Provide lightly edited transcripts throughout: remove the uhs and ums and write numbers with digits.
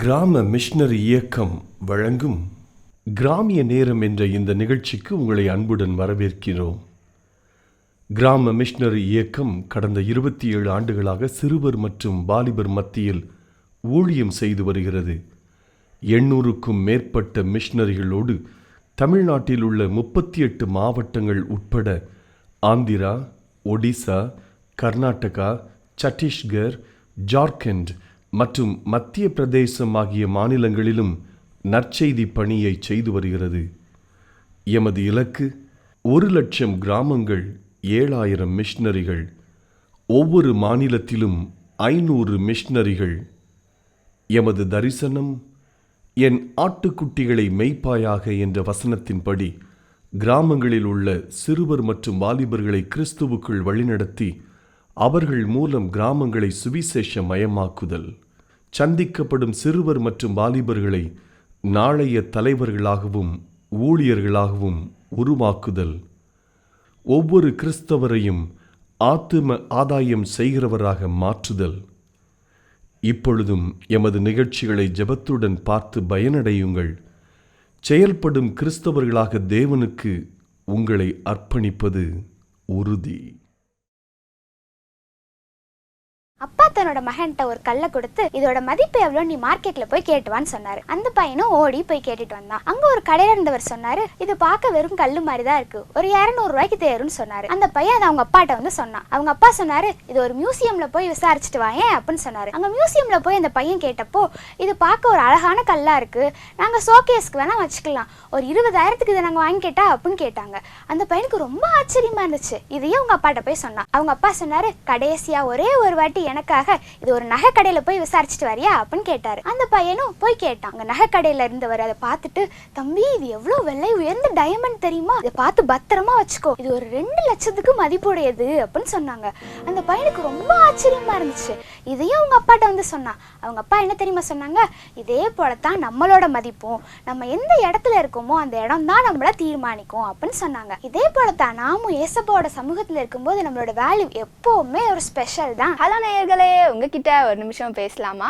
கிராம மிஷனரி இயக்கம் வழங்கும் கிராமிய நேரம் என்ற இந்த நிகழ்ச்சிக்கு உங்களை அன்புடன் வரவேற்கிறோம். கிராம மிஷனரி இயக்கம் கடந்த 27 ஆண்டுகளாக சிறுவர் மற்றும் வாலிபர் மத்தியில் ஊழியம் செய்து வருகிறது. 800க்கும் மேற்பட்ட மிஷனரிகளோடு தமிழ்நாட்டில் உள்ள 38 மாவட்டங்கள் உட்பட ஆந்திரா, ஒடிசா, கர்நாடகா, சத்தீஸ்கர், ஜார்க்கண்ட் மற்றும் மத்திய பிரதேசம் ஆகிய மாநிலங்களிலும் நற்செய்தி பணியை செய்து வருகிறது. எமது இலக்கு 1,00,000 கிராமங்கள், 7,000 மிஷனரிகள், ஒவ்வொரு மாநிலத்திலும் 500 மிஷனரிகள். எமது தரிசனம் என் ஆட்டுக்குட்டிகளை மேய்ப்பாயாக என்ற வசனத்தின்படி கிராமங்களில் உள்ள சிறுவர் மற்றும் வாலிபர்களை கிறிஸ்துவுக்குள் வழிநடத்தி அவர்கள் மூலம் கிராமங்களை சுவிசேஷ மயமாக்குதல், சந்திக்கப்படும் சிறுவர் மற்றும் வாலிபர்களை நாளைய தலைவர்களாகவும் ஊழியர்களாகவும் உருவாக்குதல், ஒவ்வொரு கிறிஸ்தவரையும் ஆத்தும ஆதாயம் செய்கிறவராக மாற்றுதல். இப்பொழுதும் எமது நிகழ்ச்சிகளை ஜெபத்துடன் பார்த்து பயனடையுங்கள். செயல்படும் கிறிஸ்தவர்களாக தேவனுக்கு உங்களை அர்ப்பணிப்பது உறுதி. அப்பா தன்னோட மகன்கிட்ட ஒரு கல்லை கொடுத்து இதோட மதிப்பு எவ்வளோ, நீ மார்க்கெட்ல போய் கேட்டுவான்னு சொன்னாரு. அந்த பையனும் ஓடி போய் கேட்டுட்டு வந்தான். அங்க ஒரு கடையில இருந்தவர் சொன்னாரு, இது பார்க்க வெறும் கல்லு மாதிரி தான் இருக்கு, ஒரு 200 ரூபாய்க்கு தேருன்னு சொன்னாரு. அந்த பையன் அதை அவங்க அப்பாட்ட வந்து சொன்னான். அவங்க அப்பா சொன்னாரு, இது ஒரு மியூசியம்ல போய் விசாரிச்சுட்டு வாயேன் அப்படின்னு சொன்னாரு. அங்க மியூசியம்ல போய் அந்த பையன் கேட்டப்போ, இது பார்க்க ஒரு அழகான கல்லா இருக்கு, நாங்க ஷோகேஸ்க்கு வேணா வச்சுக்கலாம், ஒரு 20,000க்கு இதை நாங்க வாங்கி கேட்டா அப்படின்னு கேட்டாங்க. அந்த பையனுக்கு ரொம்ப ஆச்சரியமா இருந்துச்சு. இதையே அவங்க அப்பாட்ட போய் சொன்னான். அவங்க அப்பா சொன்னாரு, கடைசியா ஒரே ஒரு வாட்டி எனக்காக இது ஒரு நகை கடையில போய் விசாரிச்சுட்டு வரியா அப்படின்னு கேட்டாரு. அந்த பையனும் போய் கேட்டான். அங்க நகை கடையில இருந்தவர் அதை பார்த்துட்டு, தம்பி இது எவ்வளவு விலை உயர்ந்த டைமண்ட் தெரியுமா, இதை பார்த்து பத்திரமா வச்சுக்கோ, இது ஒரு 2 லட்சத்துக்கு மதிப்புடையது அப்படின்னு சொன்னாங்க. அந்த பையனுக்கு ரொம்ப ஆச்சரியமா இருந்துச்சு. இதையும் அவங்க அப்பாட்ட வந்து சொன்னான். அவங்க அப்பா என்ன தெரியுமா சொன்னாங்க, இதே போலத்தான் நம்மளோட மதிப்பும், நம்ம எந்த இடத்துல இருக்கோமோ அந்த இடம் தான் நம்மள தீர்மானிக்கும் அப்படின்னு சொன்னாங்க. இதே போலத்தான் நாமும் ஏசப்பாவோட சமூகத்துல இருக்கும்போது நம்மளோட வேல்யூ எப்பவுமே ஒரு ஸ்பெஷல் தான். ஹலோ நேயர்களே, உங்ககிட்ட ஒரு நிமிஷம் பேசலாமா?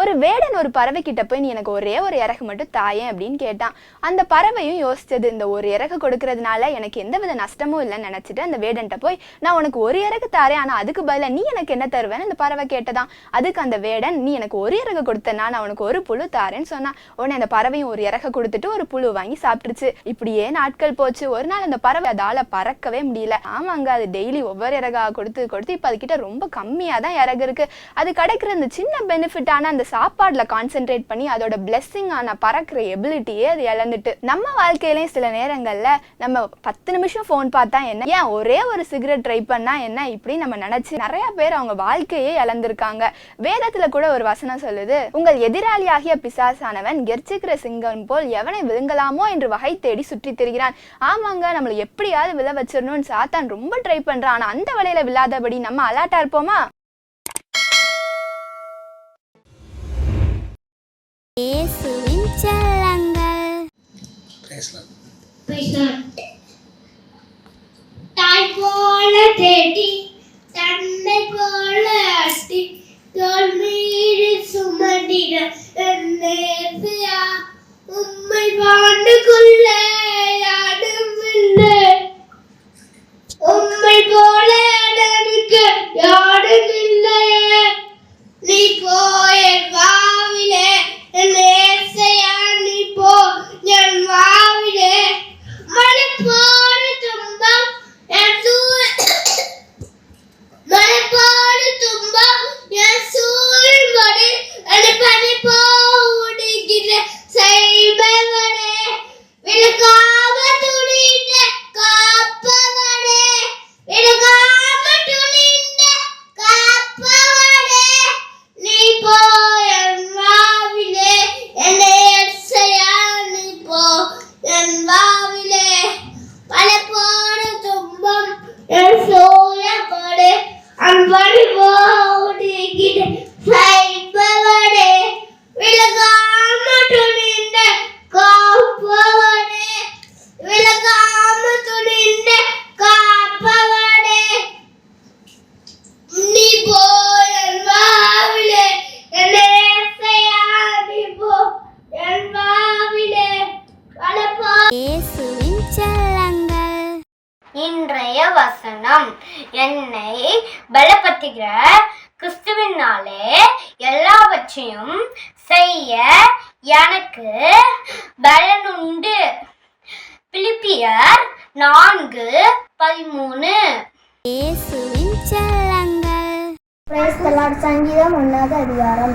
ஒரு வேடன் ஒரு பறவை கிட்ட போய் நீ எனக்கு ஒரே ஒரு இறகு மட்டும் தாயேன் அப்படின்னு கேட்டான். அந்த பறவையும் யோசிச்சது, இந்த ஒரு இறகு கொடுக்கறதுனால எனக்கு எந்தவித நஷ்டமும் இல்லைன்னு நினைச்சிட்டு அந்த வேடன்ட்ட போய், நான் உனக்கு ஒரு இறகு தாரேன், ஆனா அதுக்கு பதிலாக நீ எனக்கு என்ன தருவேன்னு அந்த பறவை கேட்டதான். அதுக்கு அந்த வேடன், நீ எனக்கு ஒரு இறகு கொடுத்தனா நான் உனக்கு ஒரு புழு தாரேன்னு சொன்னான். உடனே அந்த பறவையும் ஒரு இறகு கொடுத்துட்டு ஒரு புழு வாங்கி சாப்பிட்டுருச்சு. இப்படியே நாட்கள் போச்சு. ஒரு நாள் அந்த பறவை அதால பறக்கவே முடியல. ஆமாங்க, அது டெய்லி ஒவ்வொரு இறகா கொடுத்து கொடுத்து இப்ப அதுகிட்ட ரொம்ப கம்மியா தான் இறகு இருக்கு. அது கிடைக்கிற அந்த சின்ன பெனிஃபிட்டான அந்த சாப்பாடுல கான்சென்ட்ரேட் பண்ணி அதோட பிளெஸிங் ஆன பறக்கிற எபிலிட்டியே அது இழந்துட்டு. நம்ம வாழ்க்கையிலயும் சில நேரங்கள்ல நம்ம 10 நிமிஷம் போன் பார்த்தா என்ன, ஏன் ஒரே ஒரு சிகரெட் ட்ரை பண்ணா என்ன, இப்படி நம்ம நினைச்சு நிறைய பேர் அவங்க வாழ்க்கையே இழந்திருக்காங்க. வேதத்துல கூட ஒரு வசனம் சொல்லுது, உங்கள் எதிராளியாகிய பிசாசானவன் கெர்ச்சிக்கிற சிங்கம் போல் எவனை விழுங்கலாமோ என்று வகை தேடி சுற்றி திரிகிறான். ஆமாங்க, நம்மளை எப்படியாவது விழ வச்சிடணும்னு சாத்தான் ரொம்ப ட்ரை பண்றான். ஆனா அந்த வலையில விழாதபடி நம்ம அலர்ட்டா இருப்போமா? இயேசுவின் செல்லங்கள். தாய் போல தேடி தன்னை போல அட்டி தோள் மீது சுமந்திட என்னையா உம்மை பாண்டுக்குள்ள யாரும் இல்லை, உம்மை போல எனக்கு யாரும் இல்லையே, நீ போய் வாவிலே நேசையா, நீ போ என் வாவிலே, மலைப்போடு துன்பம் மலைப்போடு துன்பம் என் சூழ்வடு பனி போடுகிற செய்பவனே, விளக்க வசனம். என்னை பலப்படுத்துகிற கிறிஸ்துவினாலே எல்லாவற்றையும் செய்ய எனக்கு பலனுண்டு. பிலிப்பியர் 4:13. சங்கீதம் 1வது அதிகாரம்.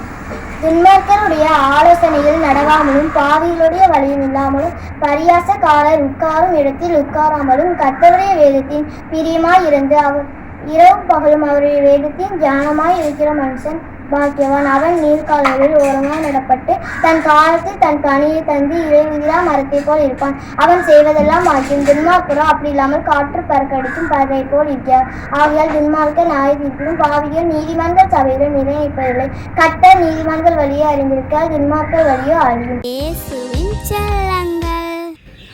துன்மார்க்கருடைய ஆலோசனையில் நடவாமலும் பாவிகளுடைய வழியில் இல்லாமலும் பரியாசக்காரர் உட்காரும் இடத்தில் உட்காராமலும் கர்த்தருடைய வேதத்தின் பிரியமாய் இருந்து அவர் இரவு பகலும் அவருடைய வேதத்தின் தியானமாய் இருக்கிற மனுஷன் பாக்கியவான். அவன் நீர்க்கால்களில் ஓரமாய் நடப்பட்டு தன் காலத்தில் தன் கனியை தந்து இறைவிழா மரத்தை போல் இருப்பான். அவன் செய்வதெல்லாம் வாக்கியம். துன்மார்க்கரோ அப்படி இல்லாமல் காற்று பறக்கடிக்கும் பறவை போல் இருக்கிறார். ஆகையால் துன்மார்க்க நியாய தீர்ப்பிலும் பாவிகள் நீதிமன்ற சபையிலும் நிர்ணயிப்பதில்லை. கர்த்தர் நீதிமன்றங்கள் வழியே அறிந்திருக்கிறார், துன்மார்க்கர் வழியோ அறியும்.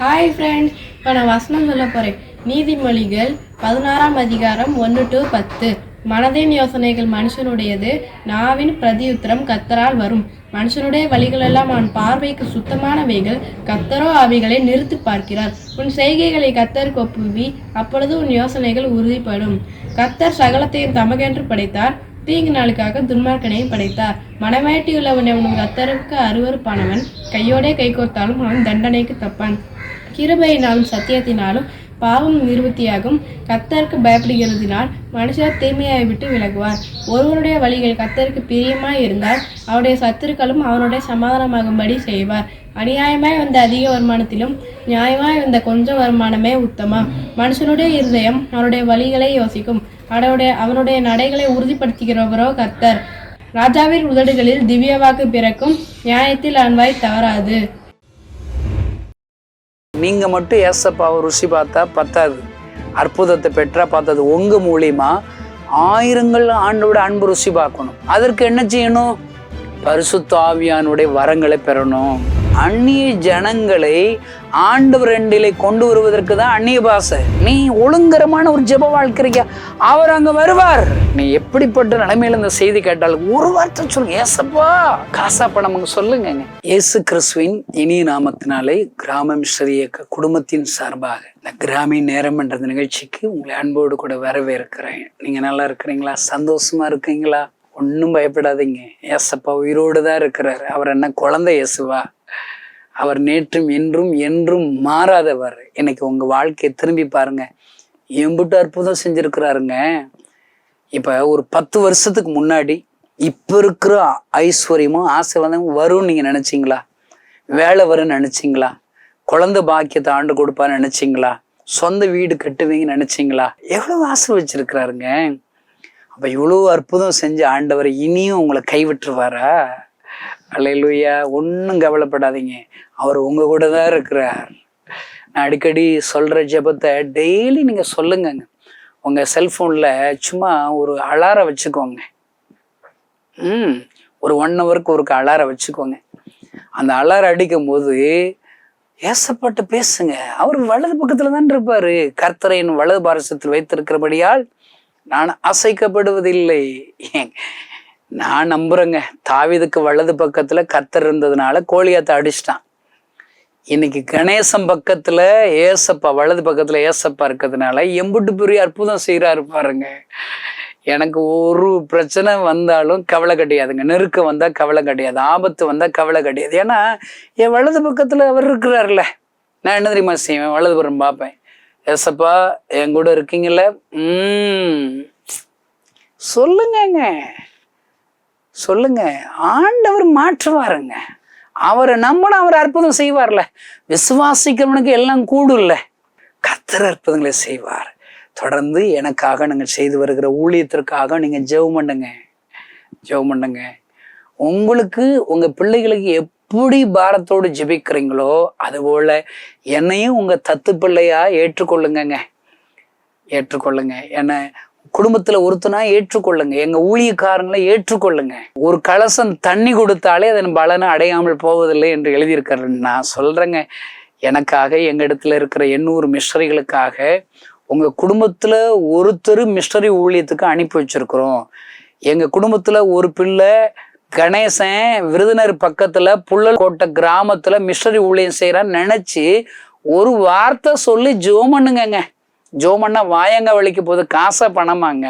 ஹாய் ஃப்ரெண்ட்ஸ், இப்போ நான் வசனம் சொல்ல போகிறேன். நீதிமொழிகள் 16ஆம் அதிகாரம் 1-10. மனதின் யோசனைகள் மனுஷனுடையது, நாவின் பிரதியுத்தரம் கர்த்தரால் வரும். மனுஷனுடைய வழிகளெல்லாம் அவன் பார்வைக்கு சுத்தமானவைகள், கர்த்தரோ அவைகளை நிறுத்தி பார்க்கிறார். உன் செய்கைகளை கர்த்தருக்கு ஒப்புவி, அப்பொழுது உன் யோசனைகள் உறுதிப்படும். கர்த்தர் சகலத்தையும் தமக்கென்று படைத்தார், தீங்கு நாளுக்காக துன்மார்க்கனையும் படைத்தார். மனமேட்டியுள்ளவன் அவனும் கர்த்தருக்கு அருவருப்பானவன், கையோடே கை கோர்த்தாலும் அவன் தண்டனைக்கு தப்பான். கிருபையினாலும் சத்தியத்தினாலும் பாவம் நிவர்த்தியாகும். கர்த்தருக்கு பயப்படுகிறதினால் மனுஷர் தீமையை விட்டு விலகுவார். ஒருவருடைய வழிகள் கர்த்தருக்கு பிரியமாய் இருந்தால் அவருடைய சத்துருக்களும் அவனுடைய சமாதானமாகும்படி செய்வார். அநியாயமாய் வந்த அதிக வருமானத்திலும் நியாயமாய் வந்த கொஞ்சம் வருமானமே உத்தமம். மனுஷனுடைய இருதயம் அவனுடைய வழிகளை யோசிக்கும், அவனுடைய நடைகளை உறுதிப்படுத்துகிறவரோ கர்த்தர். ராஜாவின் உதடுகளில் திவ்ய வாக்கு பிறக்கும், நியாயத்தில் அன்பாய் தவறாது. நீங்க மட்டும் ஏசப்பாவை ருசி பார்த்தா பத்தாது, அற்புதத்தை பெற்றா பார்த்தது. உங்க மூலியமா ஆயிரங்கள் ஆண்டோட அன்பு ருசி பார்க்கணும். அதற்கு என்ன செய்யணும்? பரிசுத்த ஆவியானுடைய வரங்களை பெறணும். அந்நிய ஜனங்களை ஆண்டவர் ரெண்டிலே கொண்டு வருவதற்கு தான் அந்நிய பாஷை. நீ ஒழுங்கரமான ஒரு ஜெப வாழ்க்கையா, அவர் அங்க வருவார். நீ எப்படிப்பட்ட நிலைமையில இந்த செய்தி கேட்டால் ஒரு வார்த்தை சொல்லுங்க, ஏசப்பா காசா பணம் சொல்லுங்க. இயேசு கிறிஸ்துவின் இனிய நாமத்தினாலே கிராம மிஷனரி இயக்க குடும்பத்தின் சார்பாக இந்த கிராமிய நேரம் என்ற நிகழ்ச்சிக்கு உங்களை அன்போடு கூட வரவேற்கிறேன். நீங்க நல்லா இருக்கிறீங்களா? சந்தோஷமா இருக்கீங்களா? ஒன்றும் பயப்படாதீங்க. ஏசப்பா உயிரோடு தான் இருக்கிறார். அவர் என்ன குழந்தை இயேசுவா? அவர் நேற்றும் இன்றும் என்றும் மாறாதவர். இன்னைக்கு உங்க வாழ்க்கையை திரும்பி பாருங்க, எம்பிட்டு அற்புதம் செஞ்சிருக்கிறாருங்க. இப்ப ஒரு 10 வருஷத்துக்கு முன்னாடி இப்ப இருக்கிற ஐஸ்வர்யமும் ஆசீர்வாதமும் வரும்னு நீங்க நினைச்சீங்களா? வேலை வரும்னு நினைச்சீங்களா? குழந்தை பாக்கியத்தை ஆண்டு கொடுப்பான்னு நினைச்சீங்களா? சொந்த வீடு கட்டுவீங்கன்னு நினைச்சீங்களா? எவ்வளவு ஆசை வச்சிருக்கிறாருங்க. அப்ப இவ்வளவு அற்புதம் செஞ்ச ஆண்டவர் இனியும் உங்களை கைவிட்டுருவாரா? அல்லேலூயா. ஒன்றும் கவலைப்படாதீங்க, அவர் உங்க கூட தான் இருக்கிறார். நான் அடிக்கடி சொல்ற ஜெபத்தை டெய்லி நீங்க சொல்லுங்கங்க. உங்க செல்போன்ல சும்மா ஒரு அலாரம் வச்சுக்கோங்க. ஒரு 1 ஹவருக்கு ஒருக்கு அலாரம் வச்சுக்கோங்க. அந்த அலாரம் அடிக்கும் போது ஏசப்பட்டு பேசுங்க. அவர் வலது பக்கத்துல தான் இருப்பாரு. கர்த்தரையின் வலது பாரசத்தில் வைத்திருக்கிறபடியால் நான் அசைக்கப்படுவதில்லை. நான் நம்புறேங்க, தாவீதுக்கு வலது பக்கத்துல கர்த்தர் இருந்ததுனால கோலியாத்தை அடிச்சிட்டான். இன்னைக்கு கணேசம் பக்கத்துல ஏசப்பா, வலது பக்கத்துல ஏசப்பா இருக்கிறதுனால எம்புட்டு பெரிய அற்புதம் செய்யறாரு பாருங்க. எனக்கு ஒரு பிரச்சனை வந்தாலும் கவலை கிடையாதுங்க, நெருக்கம் வந்தா கவலை கிடையாது, ஆபத்து வந்தா கவலை கிடையாது. ஏன்னா என் வலது பக்கத்துல அவர் இருக்கிறாருல. நான் என்ன தெரியுமா செய்வேன்? வலதுபுறம் பார்ப்பேன், ஏசப்பா என் கூட இருக்கீங்கல்ல, சொல்லுங்க சொல்லுங்க. ஆண்டவர் மாற்றுவாருங்க. அவரை நம்மள அவர் அற்புதம் செய்வார்ல. விசுவாசிக்கிறவனுக்கு எல்லாம் கூடும்ல. கர்த்தர் அற்புதங்களை செய்வார். தொடர்ந்து எனக்காக நீங்கள் செய்து வருகிற ஊழியத்திற்காக நீங்க ஜெபம் பண்ணுங்க. உங்களுக்கு உங்க பிள்ளைகளுக்கு எப்படி பாரத்தோடு ஜெபிக்கிறீங்களோ அதுபோல என்னையும் உங்க தத்து பிள்ளையா ஏற்றுக்கொள்ளுங்க. என்ன குடும்பத்துல ஒருத்தனா ஏற்றுக்கொள்ளுங்க. எங்க ஊழியக்காரங்களை ஏற்றுக்கொள்ளுங்க. ஒரு கலசம் தண்ணி கொடுத்தாலே அதன் பலனை அடையாமல் போவதில்லை என்று எழுதியிருக்கிறேன். நான் சொல்றேங்க, எனக்காக எங்க இடத்துல இருக்கிற 800 மிஷனரிகளுக்காக உங்க குடும்பத்துல ஒருத்தர் மிஷனரி ஊழியத்துக்கு அனுப்பி வச்சிருக்கிறோம். எங்க குடும்பத்துல ஒரு பிள்ளை கணேசன் விருதுநகர் பக்கத்துல புள்ளக்கோட்டை கிராமத்துல மிஷனரி ஊழியம் செய்யறான்னு நினைச்சு ஒரு வார்த்தை சொல்லி ஜெபம் பண்ணுங்க. ஜோமன்னா வாயங்க வலிக்கு போது காசா பணமாங்க.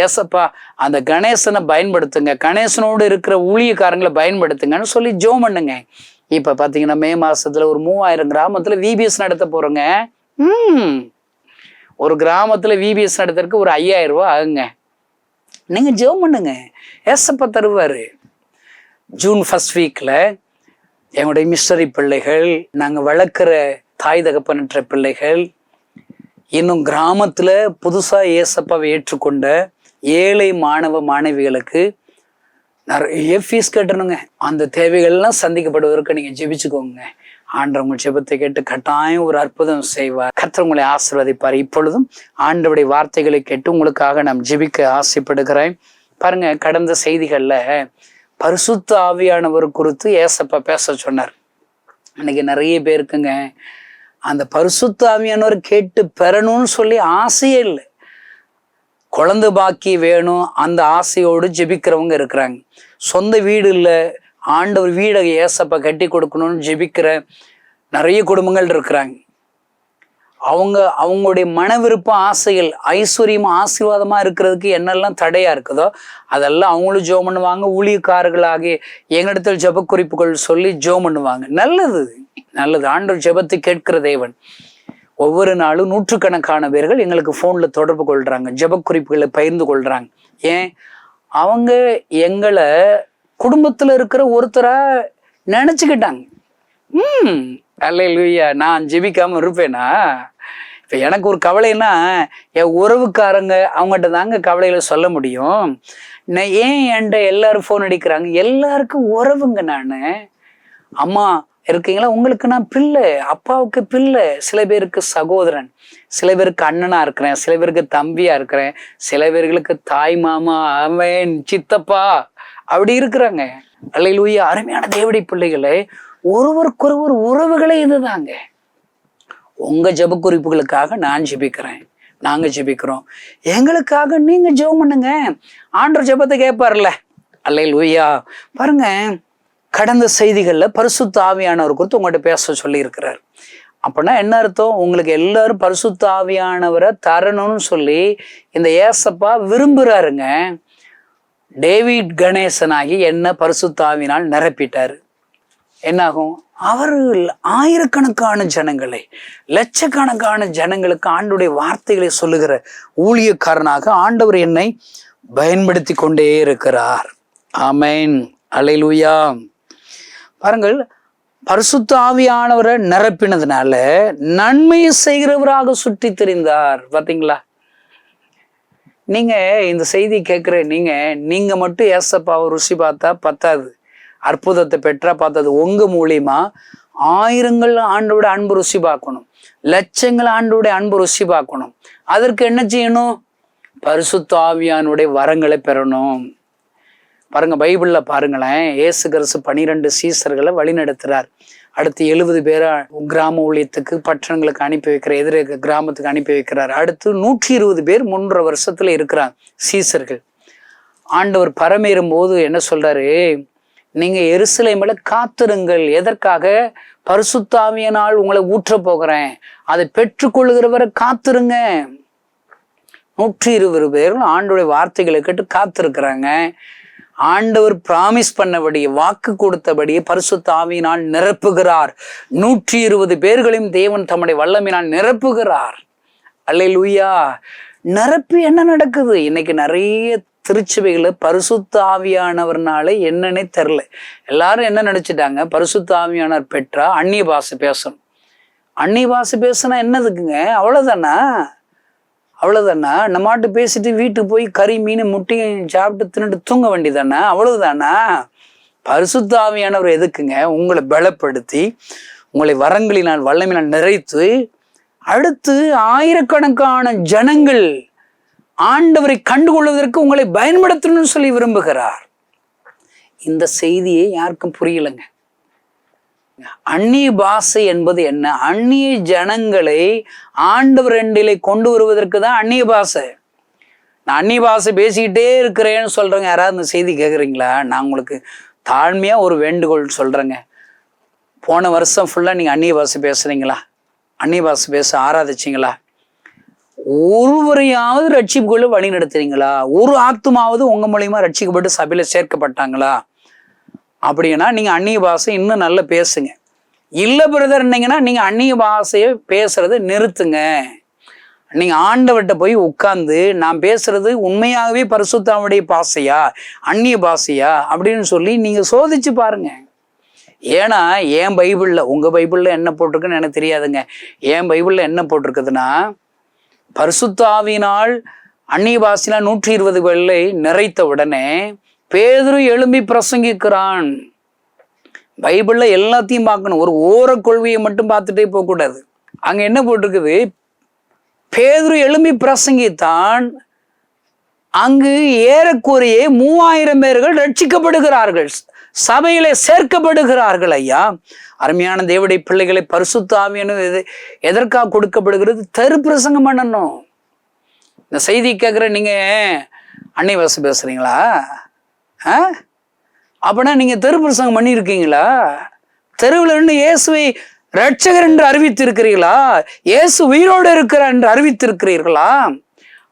ஏசப்பா அந்த கணேசனை பயன்படுத்துங்க, கணேசனோடு இருக்கிற ஊழியக்காரங்களை பயன்படுத்துங்கன்னு சொல்லி ஜோம் பண்ணுங்க. இப்ப பாத்தீங்கன்னா மே மாசத்துல ஒரு 3000 கிராமத்துல விபிஎஸ் நடத்த போறோங்க. ஒரு கிராமத்துல விபிஎஸ் நடத்துறதுக்கு ஒரு 5000 ரூபாய் ஆகுங்க. நீங்க ஜோம் பண்ணுங்க, ஏசப்பா தருவாரு. ஜூன் 1 வீக்ல எங்களுடைய மிஸ்டரி பிள்ளைகள், நாங்க வளர்க்குற தாய் தகப்பனற்ற பிள்ளைகள், இன்னும் கிராமத்துல புதுசா ஏசப்பாவை ஏற்றுக்கொண்ட ஏழை மாணவ மாணவிகளுக்கு நிறைய ஃபீஸ் கட்டணுங்க. அந்த தேவைகள்லாம் சந்திக்கப்படுவதற்கு நீங்க ஜெபிச்சுக்கோங்க. ஆண்டவர் உங்கள் ஜெபத்தை கேட்டு கட்டாயம் ஒரு அற்புதம் செய்வார். கர்த்தர் உங்களை ஆசீர்வதிப்பார். இப்பொழுதும் ஆண்டவருடைய வார்த்தைகளை கேட்டு உங்களுக்காக நான் ஜெபிக்க ஆசைப்படுகிறேன். பாருங்க, கடந்த செய்திகள்ல பரிசுத்த ஆவியானவர் குறித்து ஏசப்பா பேச சொன்னார். இன்னைக்கு நிறைய பேருக்குங்க அந்த பரிசுத்த ஆவியானவர் கேட்டு பெறணும்னு சொல்லி ஆசையே இல்லை. குழந்தை பாக்கி வேணும் அந்த ஆசையோடு ஜெபிக்கிறவங்க இருக்கிறாங்க. சொந்த வீடு இல்லை, ஆண்டவர் வீடை ஏசப்பா கட்டி கொடுக்கணும்னு ஜெபிக்கிற நிறைய குடும்பங்கள் இருக்கிறாங்க. அவங்களுடைய மன விருப்ப ஆசைகள் ஐஸ்வர்யமா ஆசீர்வாதமா இருக்கிறதுக்கு என்னெல்லாம் தடையா இருக்குதோ அதெல்லாம் அவங்களும் ஜோம் பண்ணுவாங்க. ஊழியக்காரர்களாகிய எங்களிடத்தில் ஜெப குறிப்புகள் சொல்லி ஜோம் பண்ணுவாங்க. நல்லது நல்லது. ஆண்டவர் ஜெபத்தை கேட்கிற தேவன். ஒவ்வொரு நாளும் நூற்றுக்கணக்கான பேர்கள் எங்களுக்கு ஃபோன்ல தொடர்பு கொள்றாங்க, ஜெப குறிப்புகளை பகிர்ந்து கொள்றாங்க. ஏன்? அவங்க எங்களை குடும்பத்துல இருக்கிற ஒருத்தரா நினைச்சுக்கிட்டாங்க. அல்லேலூயா. நான் ஜெபிக்காம இருப்பேனா? இப்ப எனக்கு ஒரு கவலைன்னா என் உறவுக்காரங்க அவங்ககிட்ட தாங்க கவலையில சொல்ல முடியும். ஏன் என்கிட்ட எல்லாரும் ஃபோன் அடிக்கிறாங்க? எல்லாருக்கும் உறவுங்க. நானு அம்மா இருக்கீங்களா, உங்களுக்கு நான் பிள்ளை, அப்பாவுக்கு பிள்ளை, சில பேருக்கு சகோதரன், சில பேருக்கு அண்ணனா இருக்கிறேன், சில பேருக்கு தம்பியா இருக்கிறேன், சில பேர்களுக்கு தாய் மாமா, அவன் சித்தப்பா அப்படி இருக்கிறாங்க. அல்லேலூயா. அருமையான தேவனுடைய பிள்ளைகளே, ஒருவருக்கொருவர் உறவுகளே இதுதாங்க. உங்க ஜெப குறிப்புகளுக்காக நான் ஜெபிக்கிறேன், நாங்க ஜெபிக்கிறோம். எங்களுக்காக நீங்க ஜெபம் பண்ணுங்க, ஆண்டவர் ஜெபத்தை கேட்பார்ல. அல்லேலூயா. பாருங்க, கடந்த செய்திகள்ல பரிசுத்த ஆவியானவர் குறித்து உங்கள்கிட்ட பேச சொல்லி இருக்கிறார். அப்படின்னா என்ன அர்த்தம்? உங்களுக்கு எல்லாரும் பரிசுத்த ஆவியானவரை தரணும்னு சொல்லி இந்த ஏசப்பா விரும்புறாருங்க. டேவிட் கணேசனாகி என்ன பரிசுத்த ஆவியினால் நிரப்பிட்டாரு. என்னாகும்? அவர் ஆயிரக்கணக்கான ஜனங்களை, லட்சக்கணக்கான ஜனங்களுக்கு ஆண்டவருடைய வார்த்தைகளை சொல்லுகிற ஊழியக்காரனாக ஆண்டவர் என்னை பயன்படுத்தி கொண்டே இருக்கிறார். ஆமென். அல்லேலூயா. பாருங்கள், பரிசுத்த ஆவியானவரை நிரப்பினதுனால நன்மையை செய்கிறவராக சுற்றி திரிந்தார். பாத்தீங்களா? நீங்க இந்த செய்தி கேட்கிற நீங்க மட்டும் ஏசப்பாவை ருசி பார்த்தா பத்தாது, அற்புதத்தை பெற்றா பார்த்தது. உங்க மூலியமா ஆயிரங்கள் ஆண்டோட அன்பு ருசி பார்க்கணும், லட்சங்கள் ஆண்டோட அன்பு ருசி பார்க்கணும். அதற்கு என்ன செய்யணும்? பரிசுத்த ஆவியானுடைய வரங்களை பெறணும். பாருங்க, பைபிள்ல பாருங்களேன், இயேசு கிறிஸ்து 12 சீசர்களை வழி நடத்துறார். அடுத்து 70 பேரை கிராம ஊழியத்துக்கு பட்டணங்களுக்கு அனுப்பி வைக்கிறார், எதிரே கிராமத்துக்கு அனுப்பி வைக்கிறார். அடுத்து 120 பேர் 3.5 வருஷத்துல இருக்கிறாங்க சீசர்கள். ஆண்டவர் பரமேறும் போது என்ன சொல்றாரு? நீங்க எருசலேமில காத்திருங்கள். எதற்காக? பரிசுத்த ஆவியினால் உங்களை ஊற்ற போகிறேன், அதை பெற்றுக்கொள்கிறவரை காத்திருங்க. 120 பேரும் ஆண்டோடைய வார்த்தைகளை கேட்டு காத்திருக்கிறாங்க. ஆண்டவர் பிராமிஸ் பண்ணபடி, வாக்கு கொடுத்தபடியே பரிசுத்த ஆவியினால் நிரப்புகிறார். 120 பேர்களையும் தேவன் தம்முடைய வல்லமையினால் நிரப்புகிறார். அல்லேலூயா. நிரப்பி என்ன நடக்குது? இன்னைக்கு நிறைய திருச்சபைகளை பரிசுத்த ஆவியானவர்னால என்னன்னே தெரில. எல்லாரும் என்ன நினைச்சிட்டாங்க? பரிசுத்த ஆவியானவர் பெற்றா அந்நிய பாஷை பேசணும். அந்நிய பாஷை பேசினா என்னதுக்குங்க? அவ்வளவுதானா? நம்மாட்டு பேசிட்டு வீட்டுக்கு போய் கறி மீன் முட்டையும் சாப்பிட்டு தின்னுட்டு தூங்க வேண்டியதானா? அவ்வளவுதானா? பரிசுத்த ஆவியானவர் எதுக்குங்க? உங்களை பலப்படுத்தி, உங்களை வரங்களினால் வல்லமையினால் நிறைத்து, அடுத்து ஆயிரக்கணக்கான ஜனங்கள் ஆண்டவரை கண்டுகொள்வதற்கு உங்களை பயன்படுத்தணும்னு சொல்லி விரும்புகிறார். இந்த செய்தியை யாருக்கும் புரியலைங்க. அந்நிய பாஷை என்பது என்ன? அந்நிய ஜனங்களை ஆண்டவர் ரெண்டிலே கொண்டு வருவதற்கு தான் அந்நிய பாஷை. நான் அந்நிய பாஷை பேசிக்கிட்டே இருக்கிறேன்னு சொல்றேங்க. யாராவது இந்த செய்தி கேட்குறீங்களா? நான் உங்களுக்கு தாழ்மையா ஒரு வேண்டுகோள் சொல்றேங்க. போன வருஷம் ஃபுல்லா நீங்க அந்நிய பாஷை பேசுறீங்களா? அந்நிய பாஷை பேச ஆராதிச்சிங்களா? ஒருவரையாவது ரட்சிப்புக்குள்ள வழி நடத்துறீங்களா? ஒரு ஆத்துமாவது உங்க மூலியமா ரட்சிக்கப்பட்டு சபையில சேர்க்கப்பட்டாங்களா? அப்படின்னா நீங்க அந்நிய பாஷை இன்னும் நல்லா பேசுங்க. இல்ல பிரதர் இருந்தீங்கன்னா நீங்க அந்நிய பாஷையை பேசுறதை நிறுத்துங்க. நீங்க ஆண்டவர்கிட்ட போய் உட்கார்ந்து நான் பேசுறது உண்மையாகவே பரிசுத்தாவுடைய பாஷையா அந்நிய பாஷையா அப்படின்னு சொல்லி நீங்க சோதிச்சு பாருங்க. ஏன்னா என் பைபிள்ல, உங்க பைபிள்ல என்ன போட்டிருக்குன்னு எனக்கு தெரியாதுங்க, என் பைபிள்ல என்ன போட்டிருக்குதுன்னா, பரிசுத்த ஆவியினால் அந்நிய பாஷையில 120 வெள்ளை நிறைத்த உடனே பேதுரு எழும்பி பிரசங்கிக்கிறான். பைபிள்ல எல்லாத்தையும் பார்க்கணும், ஒரு ஓர கொள்கையை மட்டும் பார்த்துட்டே போக கூடாது. அங்க என்ன போட்டிருக்குது? பேதுரு எழும்பி பிரசங்கித்தான். அங்கு ஏறக்குறைய 3000 பேர்கள் ரட்சிக்கப்படுகிறார்கள், சபையில சேர்க்கப்படுகிறார்கள். ஐயா, அருமையான தேவனுடைய பிள்ளைகளை, பரிசுத்த ஆவியானவர் எதற்காக கொடுக்கப்படுகிறது? தெரு பிரசங்கம் பண்ணணும். இந்த செய்தி கேட்குற நீங்க அன்னை வாசி பேசுறீங்களா? அப்படின்னா நீங்க தெரு பிரசங்கம் பண்ணியிருக்கீங்களா? தெருவில் இருந்து இயேசுவை ரட்சகர் என்று அறிவித்திருக்கிறீர்களா? இயேசு உயிரோடு இருக்கிறார் என்று அறிவித்திருக்கிறீர்களா?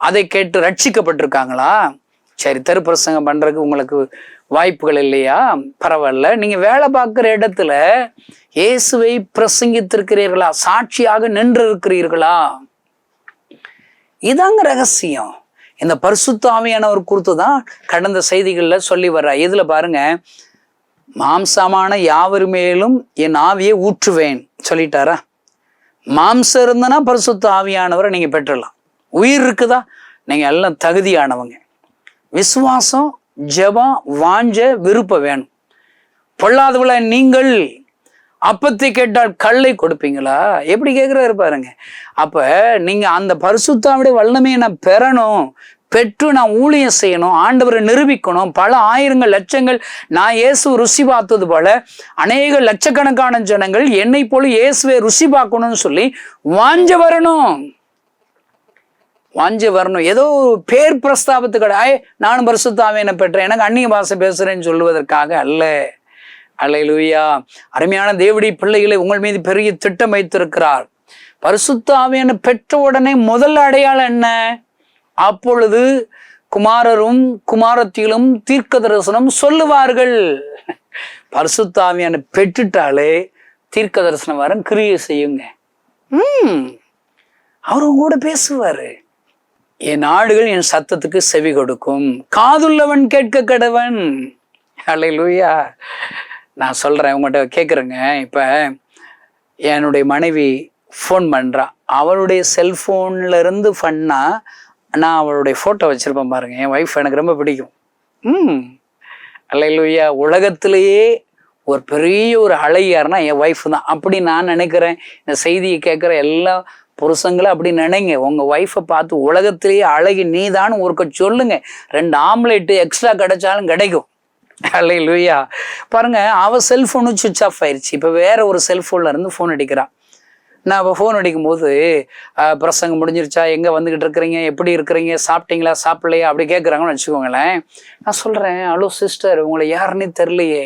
அதை கேட்டு ரட்சிக்கப்பட்டிருக்காங்களா? சரி, தெரு பிரசங்கம் பண்றதுக்கு உங்களுக்கு வாய்ப்புகள் இல்லையா? பரவாயில்ல. நீங்க வேலை பார்க்குற இடத்துல இயேசுவை பிரசங்கித்திருக்கிறீர்களா? சாட்சியாக நின்று இருக்கிறீர்களா? இதாங்க ரகசியம். இந்த பரிசுத்த ஆவியானவர் குறித்து தான் கடந்த செய்திகள்ல சொல்லி வர்ற. இதுல பாருங்க, மாம்சமான யாவர் மேலும் என் ஆவியை ஊற்றுவேன் சொல்லிட்டாரா? மாம்சம் இருந்தனா பரிசுத்த ஆவியானவரை நீங்க பெற்றலாம். உயிர் இருக்குதா? நீங்க எல்லாம் தகுதியானவங்க. விசுவாசம், ஜெபம், வாஞ்ச, விருப்பம் வேணும். பொல்லாதவள நீங்கள் அப்பத்தை கேட்டால் கல்லை கொடுப்பீங்களா? எப்படி கேட்குறாரு பாருங்க. அப்ப நீங்க அந்த பரிசுத்தாவுடைய வல்லமையை நான் பெறணும், பெற்று நான் ஊழியம் செய்யணும், ஆண்டவரை நிரூபிக்கணும். பல ஆயிரங்கள் லட்சங்கள் நான் இயேசு ருசி பார்த்தது போல அநேக லட்சக்கணக்கான ஜனங்கள் என்னை போல இயேசுவை ருசி பார்க்கணும்னு சொல்லி வாஞ்ச வரணும். வாஞ்ச வரணும். ஏதோ பேர் பிரஸ்தாபத்து கிடையாது, நானும் பரிசுத்த ஆவியை பெற்றேன், எனக்கு அந்நிய பாஷை பேசுறேன்னு சொல்லுவதற்காக அல்ல. அல்லேலூயா. அருமையான தேவனுடைய பிள்ளைகளை, உங்கள் மீது பெரிய திட்டம் வைத்திருக்கிறார். பரிசுத்த ஆவியான பெற்ற உடனே முதல் அடையாளம் என்ன? அப்பொழுது குமாரரும் குமாரத்திலும் தீர்க்க தரிசனம் சொல்லுவார்கள். பரிசுத்த ஆவியான பெற்றுட்டாலே தீர்க்க தரிசனம் வர கிரியை செய்யுங்க. அவரும் கூட பேசுவாரு. என் ஆடுகள் என் சத்தத்துக்கு செவி கொடுக்கும், காதுள்ளவன் கேட்க கடவன். அல்லேலூயா. நான் சொல்றேன், உங்கள்கிட்ட கேட்குறேங்க. இப்போ என்னுடைய மனைவி ஃபோன் பண்ணுறா, அவளுடைய செல்ஃபோன்ல இருந்து பண்ணா நான் அவளுடைய ஃபோட்டோ வச்சிருப்பேன் பாருங்க. என் ஒய்ஃப் எனக்கு ரொம்ப பிடிக்கும். அல்லேலூயா. உலகத்திலேயே ஒரு பெரிய ஒரு அழகியார்னா என் ஒய்ஃப் தான். அப்படி நான் நினைக்கிறேன். இந்த செய்தியை கேட்குற எல்லா புருஷங்களும் அப்படி நினைங்க. உங்க ஒய்ஃபை பார்த்து உலகத்திலேயே அழகி நீதான்னு ஒருக்க சொல்லுங்க. 2 ஆம்லேட்டு எக்ஸ்ட்ரா கிடைச்சாலும் கிடைக்கும். அல்லேலூயா. பாருங்க, அவ செல்ஃபோனு சுவிட்ச் ஆஃப் ஆயிடுச்சு. இப்போ வேற ஒரு செல்ஃபோன்ல இருந்து ஃபோன் அடிக்கிறான். நான் இப்போ ஃபோன் அடிக்கும் போது பிரசங்கம் முடிஞ்சிருச்சா, எங்கே வந்துக்கிட்டு இருக்கிறீங்க, எப்படி இருக்கிறீங்க, சாப்பிட்டீங்களா சாப்பிடலையா அப்படி கேட்குறாங்கன்னு வச்சுக்கோங்களேன். நான் சொல்கிறேன், ஹலோ சிஸ்டர், உங்களை யாருன்னே தெரிலையே,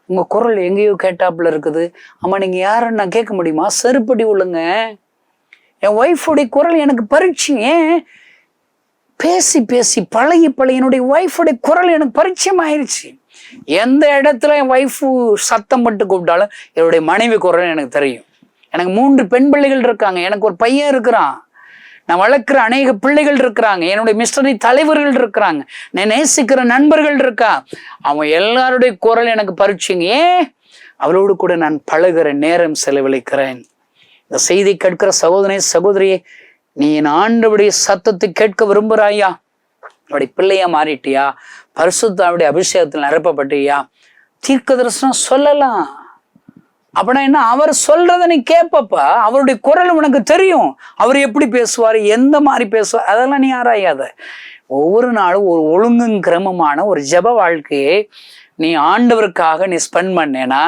உங்கள் குரல் எங்கேயோ கேட்டாப்புல இருக்குது. ஆமாம், நீங்கள் யாருன்னு நான் கேட்க முடியுமா? செருப்படி உள்ளுங்க. என் ஒய்ஃபுடைய குரல் எனக்கு பரிச்சயம். ஏன் பேசி பேசி பழகி என்னுடைய ஒய்ஃபுடைய குரல் எனக்கு பரிச்சயம் ஆயிடுச்சு. எந்த இடத்துல என் ஒய்ஃபு சத்தம் பட்டு கூப்பிட்டாலும் என்னுடைய மனைவி குரல் எனக்கு தெரியும். எனக்கு 3 பெண் பிள்ளைகள் இருக்காங்க, எனக்கு ஒரு பையன் இருக்கிறான், நான் வளர்க்குற அநேக பிள்ளைகள் இருக்கிறாங்க, என்னுடைய மிஸ்டரி தலைவர்கள் இருக்கிறாங்க, நான் நேசிக்கிற நண்பர்கள் இருக்கா, அவங்க எல்லாருடைய குரல் எனக்கு பரிச்சயங்க. ஏன்? அவளோடு கூட நான் பழகுற நேரம் செலவழிக்கிறேன். இந்த செய்தி கேட்கிற சகோதரியே, நீ என் ஆண்டவருடைய சத்தத்தை கேட்க விரும்புகிறாயா? அவருடைய பிள்ளையா மாறிட்டியா? பரிசுத்தாவுடைய அபிஷேகத்தில் நிரப்பப்பட்டியா? தீர்க்க தரிசனம் சொல்லலாம். அப்படின்னா என்ன? அவர் சொல்றத நீ கேட்பப்பா. அவருடைய குரல் உனக்கு தெரியும். அவர் எப்படி பேசுவார், எந்த மாதிரி பேசுவார், அதெல்லாம் நீ ஆராயாத. ஒவ்வொரு நாளும் ஒரு ஒழுங்கும் கிரமமான ஒரு ஜெப வாழ்க்கையை நீ ஆண்டவருக்காக நீ ஸ்பெண்ட் பண்ணேன்னா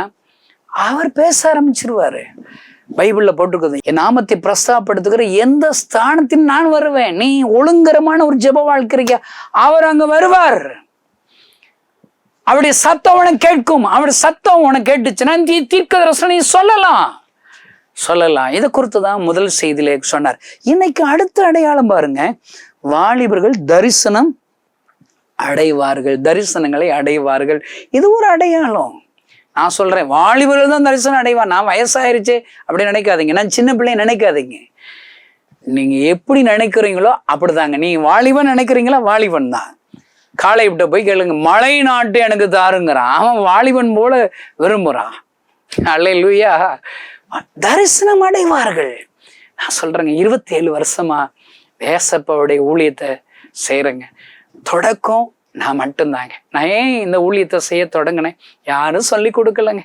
அவர் பேச ஆரம்பிச்சிருவாரு. பைபிள்ல போட்டுருக்குது, என் நாமத்தை பிரஸ்தாபப்படுத்துகிற எந்த ஸ்தானத்தின் நான் வருவேன். நீ ஒழுங்கரமான ஒரு ஜெப வாழ்க்கையா, அவர் அங்க வருவார். அவருடைய சத்தம் உனக்கு கேட்கும். அவருடைய சத்தம் உனக்கு கேட்டுச்சுன்னா தீர்க்க தரிசனம் சொல்லலாம். சொல்லலாம். இதை குறித்து தான் முதல் செய்தியிலே சொன்னார். இன்னைக்கு அடுத்த அடையாளம் பாருங்க, வாலிபர்கள் தரிசனம் அடைவார்கள், தரிசனங்களை அடைவார்கள். இது ஒரு அடையாளம். நான் சொல்றேன், வாலிபர்கள் தான் தரிசனம் அடைவார். நான் வயசாயிருச்சு அப்படி நினைக்காதீங்க, நான் சின்ன பிள்ளை நினைக்காதீங்க. நீங்க எப்படி நினைக்கிறீங்களோ அப்படிதாங்க. நீ வாலிபன் நினைக்கிறீங்களா, வாலிபன் தான். காளை விட்ட போய் கேளுங்க, மலை நாட்டு எனக்கு தாருங்கிறான். அவன் வாலிபன் போல விரும்புறான். அல்லேலூயா. தரிசனம் அடைவார்கள். நான் சொல்றேங்க, 27 வருஷமா ஏசப்பாவுடைய ஊழியத்தை செய்யறேங்க. தொடக்கம் நான் மட்டும்தாங்க. நான் ஏன் இந்த ஊழியத்தை செய்ய தொடங்கினேன், யாரும் சொல்லி கொடுக்கலங்க.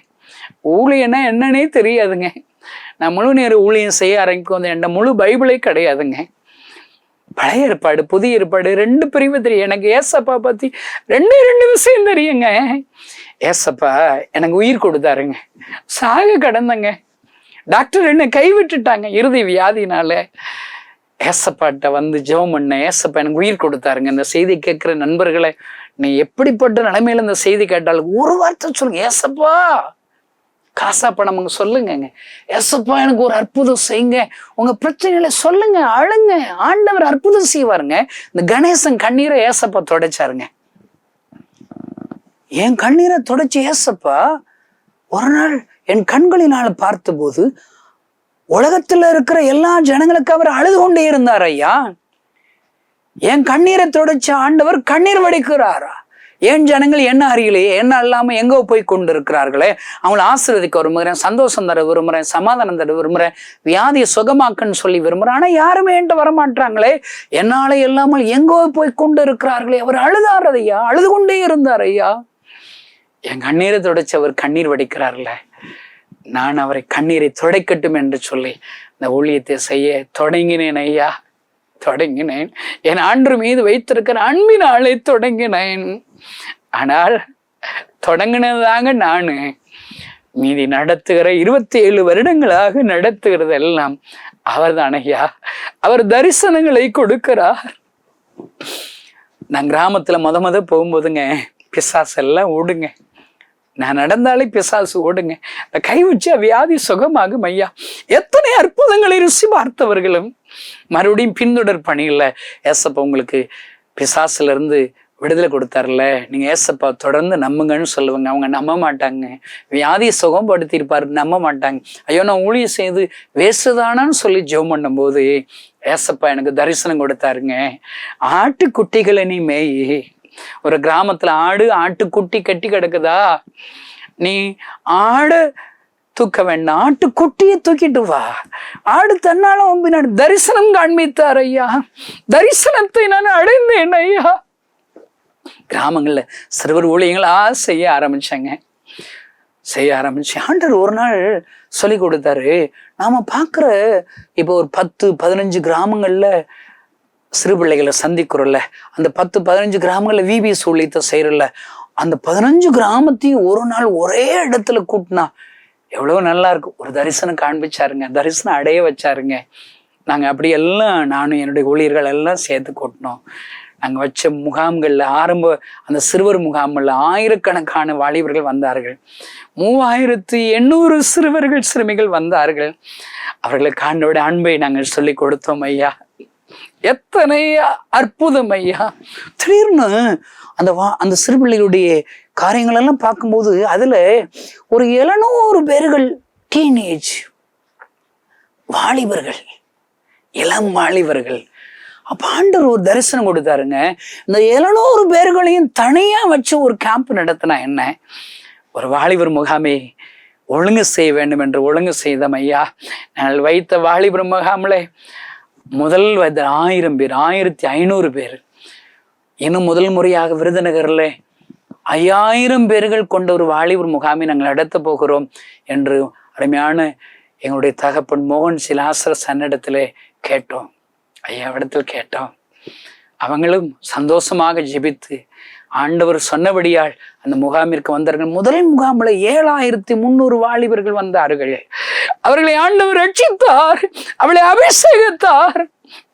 ஊழியன்னா என்னன்னே தெரியாதுங்க. நான் முழு நேர ஊழியம் செய்ய ஆரம்பிக்கும் என்ற முழு பைபிளே கிடையாதுங்க. பழைய ஏற்பாடு புதிய ஏற்பாடு 2 பிரிவு தெரியும் எனக்கு. ஏசப்பா பத்தி 2 விஷயம் தெரியுங்க. ஏசப்பா எனக்கு உயிர் கொடுத்தாருங்க, சாக கடந்தங்க. டாக்டர் என்ன கைவிட்டுட்டாங்க இறுதி வியாதினால. ஏசப்பாட்ட வந்து ஜெபம் பண்ண, ஏசப்பா எனக்கு உயிர் கொடுத்தாருங்க. இந்த செய்தி கேட்கிற நண்பர்களை, நீ எப்படிப்பட்ட நிலைமையில இந்த செய்தி கேட்டாலும் ஒரு வார்த்தை சொல்லுங்க, ஏசப்பா. காசா பணம் சொல்லுங்க, ஏசப்பா எனக்கு ஒரு அற்புதம் செய்யுங்க. உங்க பிரச்சனைகளை சொல்லுங்க, அழுங்க, ஆண்டவர் அற்புதம் செய்வாருங்க. இந்த கணேசன் கண்ணீரை ஏசப்பா தொடச்சாருங்க. என் கண்ணீரை தொடச்சு ஏசப்பா ஒரு நாள் என் கண்களினால பார்த்த போது உலகத்துல இருக்கிற எல்லா ஜனங்களுக்கு அவர் அழுது கொண்டே இருந்தார். ஐயா, என் கண்ணீரை தொடச்ச ஆண்டவர் கண்ணீர் வடிக்கிறாரா? ஏன் ஜனங்கள் என்ன அறியலையே, என்ன அல்லாம எங்கோ போய் கொண்டு இருக்கிறார்களே, அவங்களை ஆசீர்வதிக்க விரும்புகிறேன், சந்தோஷம் தர விரும்புறேன், சமாதானம் தர விரும்புறேன், வியாதியை சுகமாக்குன்னு சொல்லி விரும்புறேன். ஆனா யாருமே என்கிட்ட வரமாட்டாங்களே, என்னாலே இல்லாமல் எங்கோ போய் கொண்டு இருக்கிறார்களே. அவர் அழுதார் ஐயா, அழுது கொண்டே இருந்தார். ஐயா, என் கண்ணீரை தொடச்சு அவர் கண்ணீர் வடிக்கிறார்ல, நான் அவரை கண்ணீரை துடைக்கட்டும் என்று சொல்லி இந்த ஊழியத்தை செய்ய தொடங்கினேன். ஐயா, தொடங்கினேன். என் ஆண்டு மீது வைத்திருக்கிற அன்பினாலே தொடங்கினேன். ஆனால் தொடங்கினதாங்க நானு. மீதி நடத்துகிற 27 வருடங்களாக நடத்துகிறது எல்லாம் அவர் தான். ஐயா, அவர் தரிசனங்களை கொடுக்கிறார். நான் கிராமத்துல முத போகும்போதுங்க பிசாசு எல்லாம் ஓடுங்க. நான் நடந்தாலே பிசாசு ஓடுங்க. கை வச்சா வியாதி சுகமாகும். ஐயா, எத்தனை அற்புதங்களை ருசி பார்த்தவர்களும் மறுபடியும் பின்தொடர் பணியில் ஏசப்பா உங்களுக்கு பிசாசுல இருந்து விடுதலை கொடுத்தாருல, நீங்க ஏசப்பா தொடர்ந்து நம்புங்கன்னு சொல்லுவாங்க. அவங்க நம்ப மாட்டாங்க. வியாதியை சுகப்படுத்தியிருப்பாரு, நம்ப மாட்டாங்க. ஐயோ, நான் ஊழியம் செய்து வேசுதானான்னு சொல்லி ஜெபம் பண்ணும் போது ஏசப்பா எனக்கு தரிசனம் கொடுத்தாருங்க. ஆட்டுக்குட்டிகளை நீ மேயி. ஒரு கிராமத்துல ஆட்டுக்குட்டி கட்டி கிடக்குதா, நீ ஆடு தூக்க வேண்டாம், ஆட்டுக்குட்டியை தூக்கிட்டு வா. ஆடு தன்னாலும் பின்னாடி தரிசனம் காண்பித்தார். ஐயா, தரிசனத்தை நான் அடைந்தேன். ஐயா, கிராமங்கள்ல சிறுவர் ஊழியங்களா செய்ய ஆரம்பிச்சாங்க. ஆண்டவர் ஒரு நாள் சொல்லி கொடுத்தாரு. நாம பாக்குற இப்போ ஒரு 10-15 கிராமங்கள்ல சிறு பிள்ளைகளை சந்திக்கிறோம்ல, அந்த 10-15 கிராமங்கள்ல விபிஎஸ் ஊழியத்தை செய்யறல, அந்த 15 கிராமத்தையும் ஒரு நாள் ஒரே இடத்துல கூட்டினா எவ்வளவு நல்லா இருக்கும். ஒரு தரிசனம் காண்பிச்சாருங்க, தரிசனம் அடைய வச்சாருங்க. நாங்க அப்படி எல்லாம் நானும் என்னுடைய ஊழியர்கள் எல்லாம் சேர்த்து கூட்டினோம். நாங்க வச்ச முகாம்கள்ல ஆரம்ப அந்த சிறுவர் முகாம்ல ஆயிரக்கணக்கான வாலிபர்கள் வந்தார்கள். 3800 சிறுவர்கள் சிறுமிகள் வந்தார்கள். அவர்களுக்கு ஆண்டோட அன்பை நாங்கள் சொல்லி கொடுத்தோம். ஐயா, எத்தனை அற்புதம் ஐயா. திடீர்னு அந்த சிறுபிள்ளைகளுடைய காரியங்கள் எல்லாம் பார்க்கும்போது அதுல ஒரு 700 பேர்கள் டீனேஜ் வாலிபர்கள், இளம் வாலிபர்கள். அப்ப ஆண்டவர் ஒரு தரிசனம் கொடுத்தாருங்க. இந்த 700 பேர்களையும் தனியா வச்சு ஒரு கேம்ப் நடத்தினா என்ன, ஒரு வாலிபர் முகாமை ஒழுங்கு செய்ய வேண்டும் என்று ஒழுங்கு செய்தோம். ஐயா, நாங்கள் வைத்த வாலிபர் முகாமில் முதல் 1000 பேர், 1500 பேர். இன்னும் முதல் முறையாக விருதுநகர்ல 5000 பேர்கள் கொண்ட ஒரு வாலிபர் முகாமை நாங்கள் நடத்த போகிறோம் என்று அருமையான எங்களுடைய தகப்பன் மோகன் சிலாசர சன்னிடத்துல கேட்டோம். ஐயாவிடத்தில் கேட்டோம். அவங்களும் சந்தோஷமாக ஜெபித்து ஆண்டவர் சொன்னபடியால் அந்த முகாமிற்கு வந்தார்கள். முதல் முகாமில் 7300 வாலிபர்கள் வந்தார்கள். அவர்களை ஆண்டவர் ரட்சித்தார், அவளை அபிஷேகித்தார்.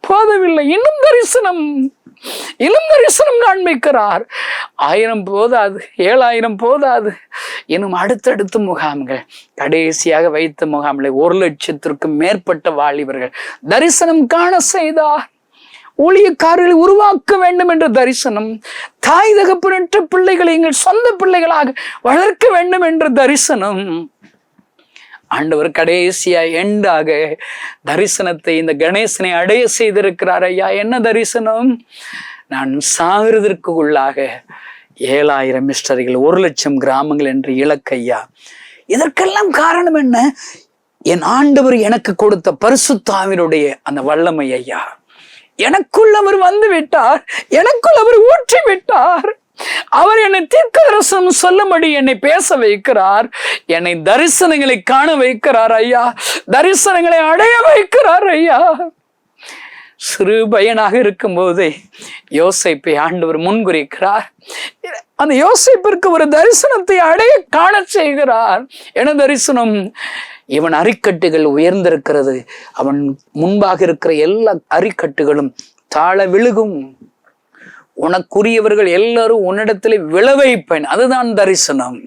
போதவில்லை, இன்னும் தரிசனம் இன்னும் தரிசனம் காண்பிக்கிறார். 1000 போதாது, 7000 போதாது, இன்னும் அடுத்தடுத்த முகாம்கள், கடைசியாக வைத்த முகாம்களை 1,00,000க்கும் மேற்பட்ட வாலிபர்கள் தரிசனம் காண செய்தார். ஊழியக்காரர்களை உருவாக்க வேண்டும் என்ற தரிசனம், தாய் தகப்பனற்ற பிள்ளைகளை எங்கள் சொந்த பிள்ளைகளாக வளர்க்க வேண்டும் என்ற தரிசனம். ஆண்டவர் கடைசியா எண்டாக தரிசனத்தை இந்த கணேசனை அடைய செய்திருக்கிறார். ஐயா, என்ன தரிசனம்? நான் சாகிறதற்கு உள்ளாக 7000 மிஸ்டரிகள், 1,00,000 கிராமங்கள் என்று இலக்கையா. இதற்கெல்லாம் காரணம் என்ன? என் ஆண்டவர் எனக்கு கொடுத்த பரிசுத்த ஆவியினுடைய அந்த வல்லமை ஐயா. எனக்குள் அவர் வந்து விட்டார், எனக்குள் அவர் ஊற்றி விட்டார். அவர் என்னை தீர்க்கதரிசனம் சொல்லும்படி என்னை பேச வைக்கிறார், என்னை தரிசனங்களை காண வைக்கிறார் ஐயா, தரிசனங்களை அடைய வைக்கிறார் ஐயா. சிறு பையனாக இருக்கும் போதே யோசேப்பை ஆண்டவர் முன்குறிக்கிறார். அந்த யோசேப்பிற்கு ஒரு தரிசனத்தை அடைய காண செய்கிறார். என்ன தரிசனம்? இவன் அரிக்கட்டுகள் உயர்ந்திருக்கிறது, அவன் முன்பாக இருக்கிற எல்லா அரிக்கட்டுகளும் தாழ விழுகும், உனக்குரியவர்கள் எல்லாரும் உன்னிடத்திலே விழ வைப்பேன். அதுதான் தரிசனம்.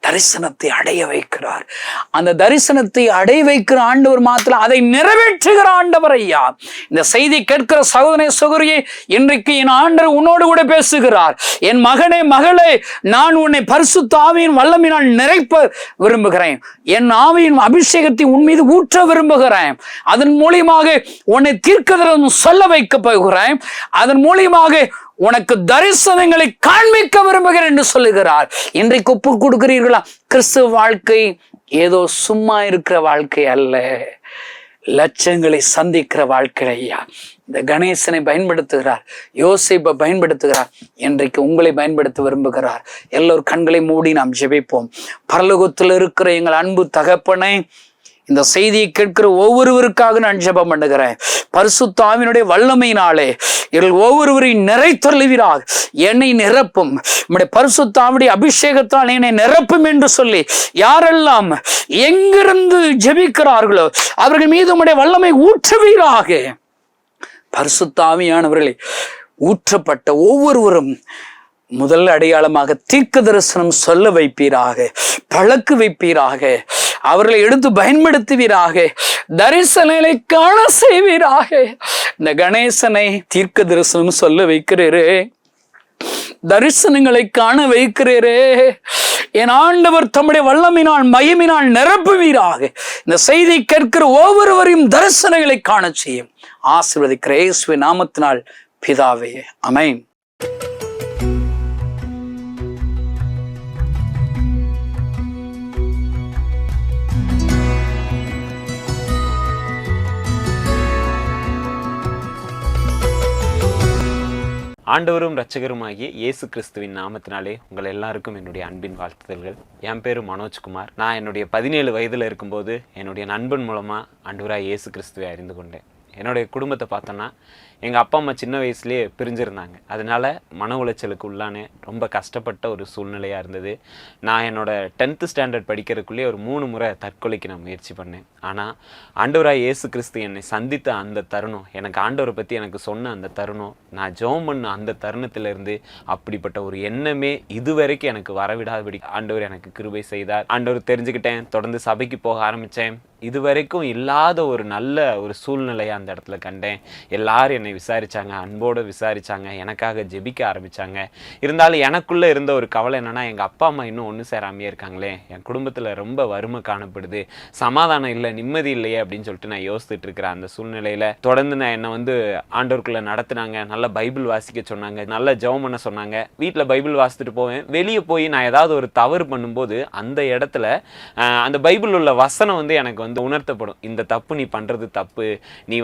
தரிசனத்தை அடைய வைக்கிறார். அந்த தரிசனத்தை அடைய வைக்கிற ஆண்டவர் மாத்திரம் அதை நிறைவேற்றுகிற ஆண்டவர் ஐயா. இந்த செய்தி கேட்கிற சகோதரனே சகோதரியே, இன்றைக்கு என் ஆண்டவர் உன்னோடு கூட பேசுகிறார். என் மகனே மகளே, நான் உன்னை பரிசுத்த ஆவியின் வல்லமையினால் நிறைப்ப விரும்புகிறேன். என் ஆவியின் அபிஷேகத்தை உன் மீது ஊற்ற விரும்புகிறேன். அதன் மூலியமாக உன்னை தீர்க்கதரிசனம் சொல்ல வைக்க போகிறேன். அதன் மூலியமாக உனக்கு தரிசனங்களை காண்பிக்க விரும்புகிறேன் என்று சொல்லுகிறார். இன்றைக்கு ஒப்பு கொடுக்கிறீர்களா? கிறிஸ்துவ வாழ்க்கை ஏதோ சும்மா இருக்கிற வாழ்க்கை அல்ல, லட்சங்களை சந்திக்கிற வாழ்க்கை ஐயா. இந்த கணேசனை பயன்படுத்துகிறார், யோசேப்பை பயன்படுத்துகிறார், இன்றைக்கு உங்களை பயன்படுத்த விரும்புகிறார். எல்லோரும் கண்களை மூடி நாம் ஜெபிப்போம். பரலோகத்தில் இருக்கிற எங்கள் அன்பு தகப்பனை, இந்த செய்தியை கேட்கிற ஒவ்வொருவருக்காக நான் ஜெபம் பண்ணுகிறேன். பரிசுத்த ஆவியினுடைய வல்லமையினாலே இவர்கள் ஒவ்வொருவரையும் நிறைத்தொள்ளுவீராக. என்னை நிரப்பும், நம்முடைய பரிசுத்த ஆவியுடைய அபிஷேகத்தால் என்னை நிரப்பும் என்று சொல்லி யாரெல்லாம் எங்கிருந்து ஜெபிக்கிறார்களோ அவர்கள் மீது நம்முடைய வல்லமை ஊற்றுவீராக. பரிசுத்த ஆவியானவர்களை ஊற்றப்பட்ட ஒவ்வொருவரும் முதல் அடையாளமாக தீர்க்க தரிசனம் சொல்ல வைப்பீராக, பழக்கு வைப்பீராக, அவர்களை எடுத்து பயன்படுத்துவீராக, தரிசனங்களை காண செய்வீராக. இந்த கணேசனை தீர்க்க தரிசனம் சொல்ல வைக்கிறீரே, தரிசனங்களை காண வைக்கிறீரே, என் ஆண்டவர் தம்முடைய வல்லமையினால் மகிமையினால் நிரப்புவீராக. இந்த செய்தி கேட்கிற ஒவ்வொருவரையும் தரிசனங்களை காண செய்யும். ஆசீர்வதிக்கிற இயேசுவின் நாமத்தினால் பிதாவே, ஆமென். ஆண்டவரும் இரட்சகருமாகிய இயேசு கிறிஸ்துவின் நாமத்தினாலே உங்கள் எல்லாருக்கும் என்னுடைய அன்பின் வாழ்த்துதல்கள். என் பேர் மனோஜ்குமார். நான் என்னுடைய 17 வயதில் இருக்கும்போது என்னுடைய நண்பன் மூலமாக ஆண்டவராக இயேசு கிறிஸ்துவை அறிந்து கொண்டேன். என்னுடைய குடும்பத்தை பார்த்தோன்னா எங்கள் அப்பா அம்மா சின்ன வயசுலேயே பிரிஞ்சிருந்தாங்க. அதனால மன உளைச்சலுக்கு உள்ளானே ரொம்ப கஷ்டப்பட்ட ஒரு சூழ்நிலையாக இருந்தது. நான் என்னோடய 10th ஸ்டாண்டர்ட் படிக்கிறதுக்குள்ளேயே ஒரு 3 முறை தற்கொலைக்கு நான் முயற்சி பண்ணேன். ஆனால் ஆண்டவராக இயேசு கிறிஸ்து என்னை சந்தித்த அந்த தருணம், எனக்கு ஆண்டவரை பற்றி எனக்கு சொன்ன அந்த தருணம், நான் ஜெபம் பண்ண அந்த தருணத்திலிருந்து அப்படிப்பட்ட ஒரு எண்ணமே இதுவரைக்கும் எனக்கு வரவிடாதபடி ஆண்டவர் எனக்கு கிருபை செய்தார். ஆண்டவர் தெரிஞ்சுக்கிட்டேன், தொடர்ந்து சபைக்கு போக ஆரம்பித்தேன். இதுவரைக்கும் இல்லாத ஒரு நல்ல ஒரு சூழ்நிலையை அந்த இடத்துல கண்டேன். எல்லாரும் என்னை விசாரித்தாங்க, அன்போடு விசாரித்தாங்க, எனக்காக ஜெபிக்க ஆரம்பித்தாங்க. இருந்தாலும் எனக்குள்ளே இருந்த ஒரு கவலை என்னென்னா, எங்கள் அப்பா அம்மா இன்னும் ஒன்று சேராமையே இருக்காங்களே, என் குடும்பத்தில் ரொம்ப வறுமை காணப்படுது, சமாதானம் இல்லை, நிம்மதி இல்லையே அப்படின்னு சொல்லிட்டு நான் யோசிச்சுட்டு இருக்கிறேன். அந்த சூழ்நிலையில் தொடர்ந்து நான் என்னை ஆண்டவருக்குள்ளே நடத்தினாங்க. நல்லா பைபிள் வாசிக்க சொன்னாங்க, நல்லா ஜெபம் பண்ண சொன்னாங்க. வீட்டில் பைபிள் வாசித்துட்டு போவேன். வெளியே போய் நான் ஏதாவது ஒரு தவறு பண்ணும்போது அந்த இடத்துல அந்த பைபிள் உள்ள வசனம் எனக்கு உணர்த்தப்படும். இந்த தப்பு நீ பண்ணுறது தப்பு, நீ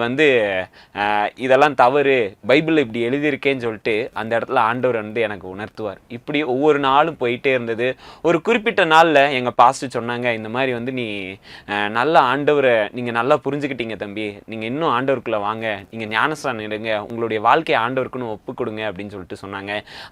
இதெல்லாம் தவறு, பைபிள் இப்படி எழுதியிருக்கேன்னு சொல்லிட்டு அந்த இடத்துல ஆண்டவர் எனக்கு உணர்த்துவார். இப்படி ஒவ்வொரு நாளும் போயிட்டே இருந்தது. ஒரு குறிப்பிட்ட நாளில் எங்கள் பாஸ்டர் சொன்னாங்க, இந்த மாதிரி நீ நல்ல ஆண்டவரை நீங்கள் நல்லா புரிஞ்சுக்கிட்டீங்க தம்பி, நீங்கள் இன்னும் ஆண்டவருக்குள்ளே வாங்க, நீங்கள் ஞானஸ்நானம் எடுங்க, உங்களுடைய வாழ்க்கையை ஆண்டவருக்குன்னு ஒப்பு கொடுங்க அப்படின்னு சொல்லிட்டு சொன்னாங்க.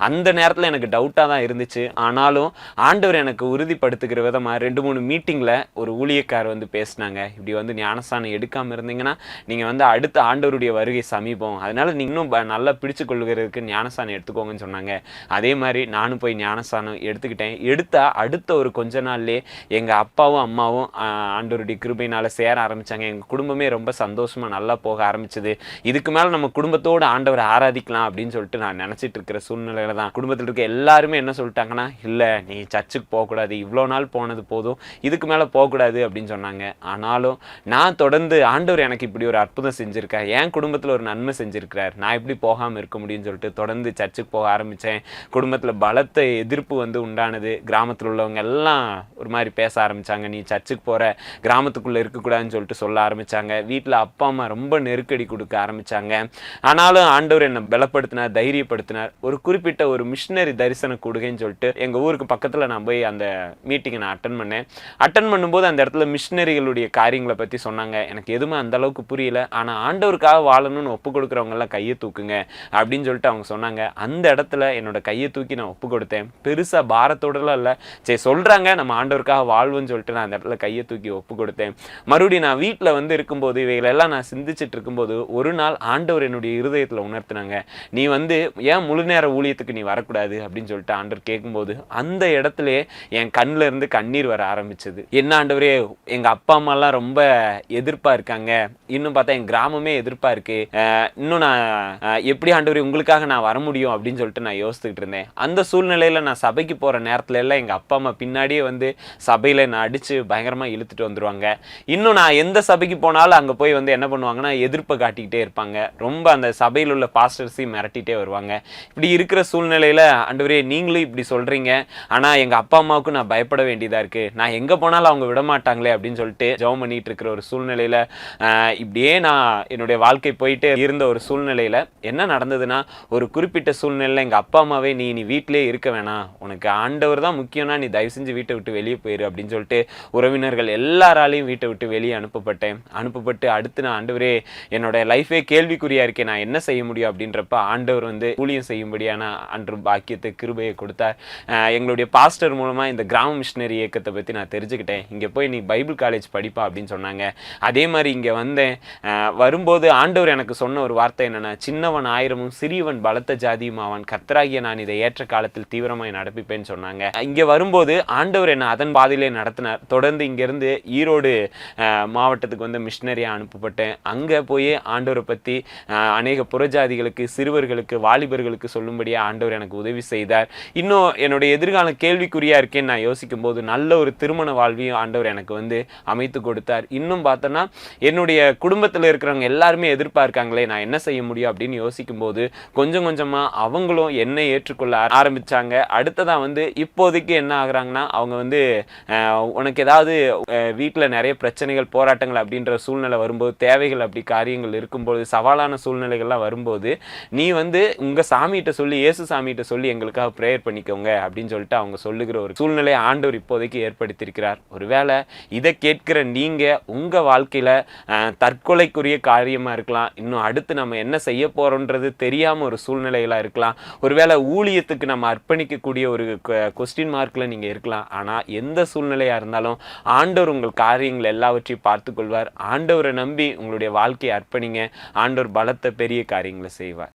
அந்த நேரத்தில் எனக்கு டவுட்டாக தான் இருந்துச்சு. ஆனாலும் ஆண்டவர் எனக்கு உறுதிப்படுத்துகிற விதமாக 2-3 மீட்டிங்கில் ஒரு ஊழியக்கார் பேசினாங்க. இப்படி ஞானஸ்நானம் எடுக்காமல் இருந்தீங்கன்னா நீங்கள் அடுத்த ஆண்டவருடைய வருகை சமீபம், இருக்கும், அதனால நீ இன்னும் நல்லா பிடிச்சு கொள்ளுகிறதுக்கு ஞானஸ்தானம் எடுத்துக்கோங்கன்னு சொன்னாங்க. அதே மாதிரி நானும் போய் ஞானஸ்தானம் எடுத்துக்கிட்டேன். எடுத்தா அடுத்த ஒரு கொஞ்ச நாள்லேயே எங்கள் அப்பாவும் அம்மாவும் ஆண்டவருடைய கிருபையினால் சேர ஆரம்பித்தாங்க. எங்கள் குடும்பமே ரொம்ப சந்தோஷமாக நல்லா போக ஆரம்பிச்சது. இதுக்கு மேலே நம்ம குடும்பத்தோடு ஆண்டவரை ஆராதிக்கலாம் அப்படின்னு சொல்லிட்டு நான் நினச்சிட்டு இருக்கிற சூழ்நிலையில தான் குடும்பத்தில் இருக்க எல்லாருமே என்ன சொல்லிட்டாங்கன்னா, இல்லை நீ சர்ச்சுக்கு போகக்கூடாது, இவ்வளோ நாள் போனது போதும், இதுக்கு மேலே போகக்கூடாது அப்படின்னு சொன்னாங்க. ஆனாலும் நான் தொடர்ந்து ஆண்டவர் எனக்கு இப்படி ஒரு அற்புதம் செஞ்சுருக்கார், என் குடும்பத்தில் ஒரு நன்மை செஞ்சுருக்கிறார், நான் எப்படி போகாமல் இருக்க முடியும்னு சொல்லிட்டு தொடர்ந்து சர்ச்சுக்கு போக ஆரம்பித்தேன். குடும்பத்தில் பலத்த எதிர்ப்பு உண்டானது. கிராமத்தில் உள்ளவங்க எல்லாம் ஒரு மாதிரி பேச ஆரம்பித்தாங்க, நீ சர்ச்சுக்கு போகிற, கிராமத்துக்குள்ளே இருக்கக்கூடாதுன்னு சொல்லிட்டு சொல்ல ஆரம்பித்தாங்க. வீட்டில் அப்பா அம்மா ரொம்ப நெருக்கடி கொடுக்க ஆரம்பித்தாங்க. ஆனாலும் ஆண்டவர் என்னை பலப்படுத்தினார், தைரியப்படுத்தினார். ஒரு குறிப்பிட்ட ஒரு மிஷினரி தரிசன கூடுகைன்னு சொல்லிட்டு எங்கள் ஊருக்கு பக்கத்தில் நான் போய் அந்த மீட்டிங்கை நான் அட்டன் பண்ணேன். அட்டன் பண்ணும்போது அந்த இடத்துல மிஷினரிகளுடைய காரியங்களை பற்றி சொன்னாங்க. எனக்கு எதுவுமே அந்த அளவுக்கு புரியல. ஆனால் ஆண்டவருக்காக வாழணும்னு ஒப்பு கொடுக்குறவங்கெல்லாம் கையை தூக்குங்க அப்படின்னு சொல்லிட்டு அவங்க சொன்னாங்க. அந்த இடத்துல என்னோட கையை தூக்கி நான் ஒப்பு கொடுத்தேன். பெருசாக பாரத்தோடலாம் இல்லை, சரி சொல்கிறாங்க நம்ம ஆண்டவருக்காக வாழ்வுன்னு சொல்லிட்டு நான் அந்த இடத்துல கையை தூக்கி ஒப்பு கொடுத்தேன். மறுபடியும் நான் வீட்டில் இருக்கும்போது இவைகளெல்லாம் நான் சிந்திச்சுட்டு இருக்கும்போது ஒரு நாள் ஆண்டவர் என்னுடைய இருதயத்தில் உணர்த்தினாங்க, நீ ஏன் முழு நேர ஊழியத்துக்கு நீ வரக்கூடாது அப்படின்னு சொல்லிட்டு ஆண்டவர் கேட்கும்போது அந்த இடத்துல என் கண்ணில் இருந்து கண்ணீர் வர ஆரம்பிச்சது. என்ன ஆண்டவரே, எங்கள் அப்பா அம்மாலாம் ரொம்ப எதிர்ப்பாக இருக்காங்க, இன்னும் பார்த்தா என் கிராமமே எதிர்ப்பாக இருக்கு, இன்னும் நான் எப்படி ஆண்டவரே உங்களுக்காக நான் வர முடியும் அப்படின்னு சொல்லிட்டு நான் யோசிச்சுக்கிட்டு இருந்தேன். அந்த சூழ்நிலையில் நான் சபைக்கு போகிற நேரத்துல எல்லாம் எங்கள் அப்பா அம்மா பின்னாடியே சபையில் நான் அடித்து பயங்கரமாக இழுத்துட்டு வந்துடுவாங்க. இன்னும் நான் எந்த சபைக்கு போனாலும் அங்கே போய் என்ன பண்ணுவாங்கன்னா எதிர்ப்பை காட்டிக்கிட்டே இருப்பாங்க. ரொம்ப அந்த சபையில் உள்ள பாஸ்டர்ஸையும் மிரட்டிகிட்டே வருவாங்க. இப்படி இருக்கிற சூழ்நிலையில் ஆண்டவரே நீங்களும் இப்படி சொல்கிறீங்க, ஆனால் எங்கள் அப்பா அம்மாவுக்கு நான் பயப்பட வேண்டியதாக இருக்குது, நான் எங்கே போனாலும் அவங்க விட மாட்டாங்களே அப்படின்னு சொல்லிட்டு ஜெபம் பண்ணிட்டு இருக்கிற ஒரு சூழ்நிலையில் இப்படியே நான் என்னுடைய வாழ்க்கை போயிட்டு இருந்த ஒரு சூழ்நிலையில் என்ன நடந்ததுன்னா, ஒரு குறிப்பிட்ட சூழ்நிலையில் எங்கள் அப்பா அம்மாவே நீ வீட்டிலே இருக்க வேணாம், உனக்கு ஆண்டவர் தான் முக்கியம்னா நீ தயவு செஞ்சு வீட்டை விட்டு வெளியே போயிரு அப்படின்னு சொல்லிட்டு உறவினர்கள் எல்லாராலையும் வீட்டை விட்டு வெளியே அனுப்பப்பட்டு அடுத்து நான் ஆண்டவரே என்னோட லைஃபே கேள்விக்குறியா இருக்கேன், நான் என்ன செய்ய முடியும் அப்படின்றப்ப ஆண்டவர் ஊழியம் செய்யும்படியான அன்று பாக்கியத்தை கிருபையை கொடுத்தார். எங்களுடைய பாஸ்டர் மூலமாக இந்த கிராம மிஷினரி இயக்கத்தை பற்றி நான் தெரிஞ்சுக்கிட்டேன். இங்கே போய் நீ பைபிள் காலேஜ் படிப்பா அப்படின்னு சொன்னாங்க. அதே மாதிரி இங்கே வந்தேன். வரும்போது ஆண்டவர் எனக்கு சொன்ன ஒரு வார்த்தை என்னென்னா, சின்னவன் ஆயிரமும் சிறியவன் பலத்த ஜாதியும் ஆவான், கர்த்தராகிய நான் இதை ஏற்ற காலத்தில் தீவிரமாய் நடப்பிப்பேன்னு சொன்னாங்க. இங்கே வரும்போது ஆண்டவர் என்னை அதன் பாதையிலே நடத்தினார். தொடர்ந்து இங்கேருந்து ஈரோடு மாவட்டத்துக்கு மிஷினரியாக அனுப்பப்பட்டேன். அங்கே போய் ஆண்டவரை பற்றி அநேக புறஜாதிகளுக்கு, சிறுவர்களுக்கு, வாலிபர்களுக்கு சொல்லும்படியாக ஆண்டவர் எனக்கு உதவி செய்தார். இன்னும் என்னுடைய எதிர்காலம் கேள்விக்குறியாக இருக்கேன்னு நான் யோசிக்கும் போது நல்ல ஒரு திருமண வாழ்வையும் ஆண்டவர் எனக்கு அமைத்து கொடுத்தார். இன்னும் பார்த்தோன்னா என்னுடைய குடும்பத்தில் இருக்கிறவங்க எல்லாருமே எதிர்பார்க்காங்களே, நான் என்ன செய்ய முடியும் அப்படின்னு யோசிக்கும் போது கொஞ்சம் கொஞ்சமாக அவங்களும் என்னை ஏற்றுக்கொள்ள ஆரம்பித்தாங்க. அடுத்ததான் இப்போதைக்கு என்ன ஆகுறாங்கன்னா, அவங்க உனக்கு ஏதாவது வீட்டில் நிறைய பிரச்சனைகள், போராட்டங்கள் அப்படின்ற சூழ்நிலை வரும்போது, தேவைகள் அப்படி காரியங்கள் இருக்கும்போது, சவாலான சூழ்நிலைகள்லாம் வரும்போது நீ உங்கள் சாமிகிட்ட சொல்லி, இயேசு சாமிகிட்ட சொல்லி எங்களுக்காக ப்ரேயர் பண்ணிக்கோங்க அப்படின்னு சொல்லிட்டு அவங்க சொல்லுகிற ஒரு சூழ்நிலையை ஆண்டவர் இப்போதைக்கு ஏற்படுத்தியிருக்கிறார். ஒருவேளை இதை கேட்கிற நீங்கள் உங்கள் வாழ்க்கையில் தற்கொலைக்குரிய காரியமாக இருக்கலாம், இன்னும் அடுத்து நம்ம என்ன செய்ய போகிறோன்றது தெரியாமல் ஒரு சூழ்நிலைகளாக இருக்கலாம், ஒருவேளை ஊழியத்துக்கு நம்ம அர்ப்பணிக்கக்கூடிய ஒரு கொஸ்டின் மார்க்கில் நீங்கள் இருக்கலாம். ஆனால் எந்த சூழ்நிலையாக இருந்தாலும் ஆண்டவர் உங்கள் காரியங்கள் எல்லாவற்றையும் பார்த்து கொள்வார். ஆண்டவரை நம்பி உங்களுடைய வாழ்க்கையை அர்ப்பணிங்க, ஆண்டவர் பலத்த பெரிய காரியங்களை செய்வார்.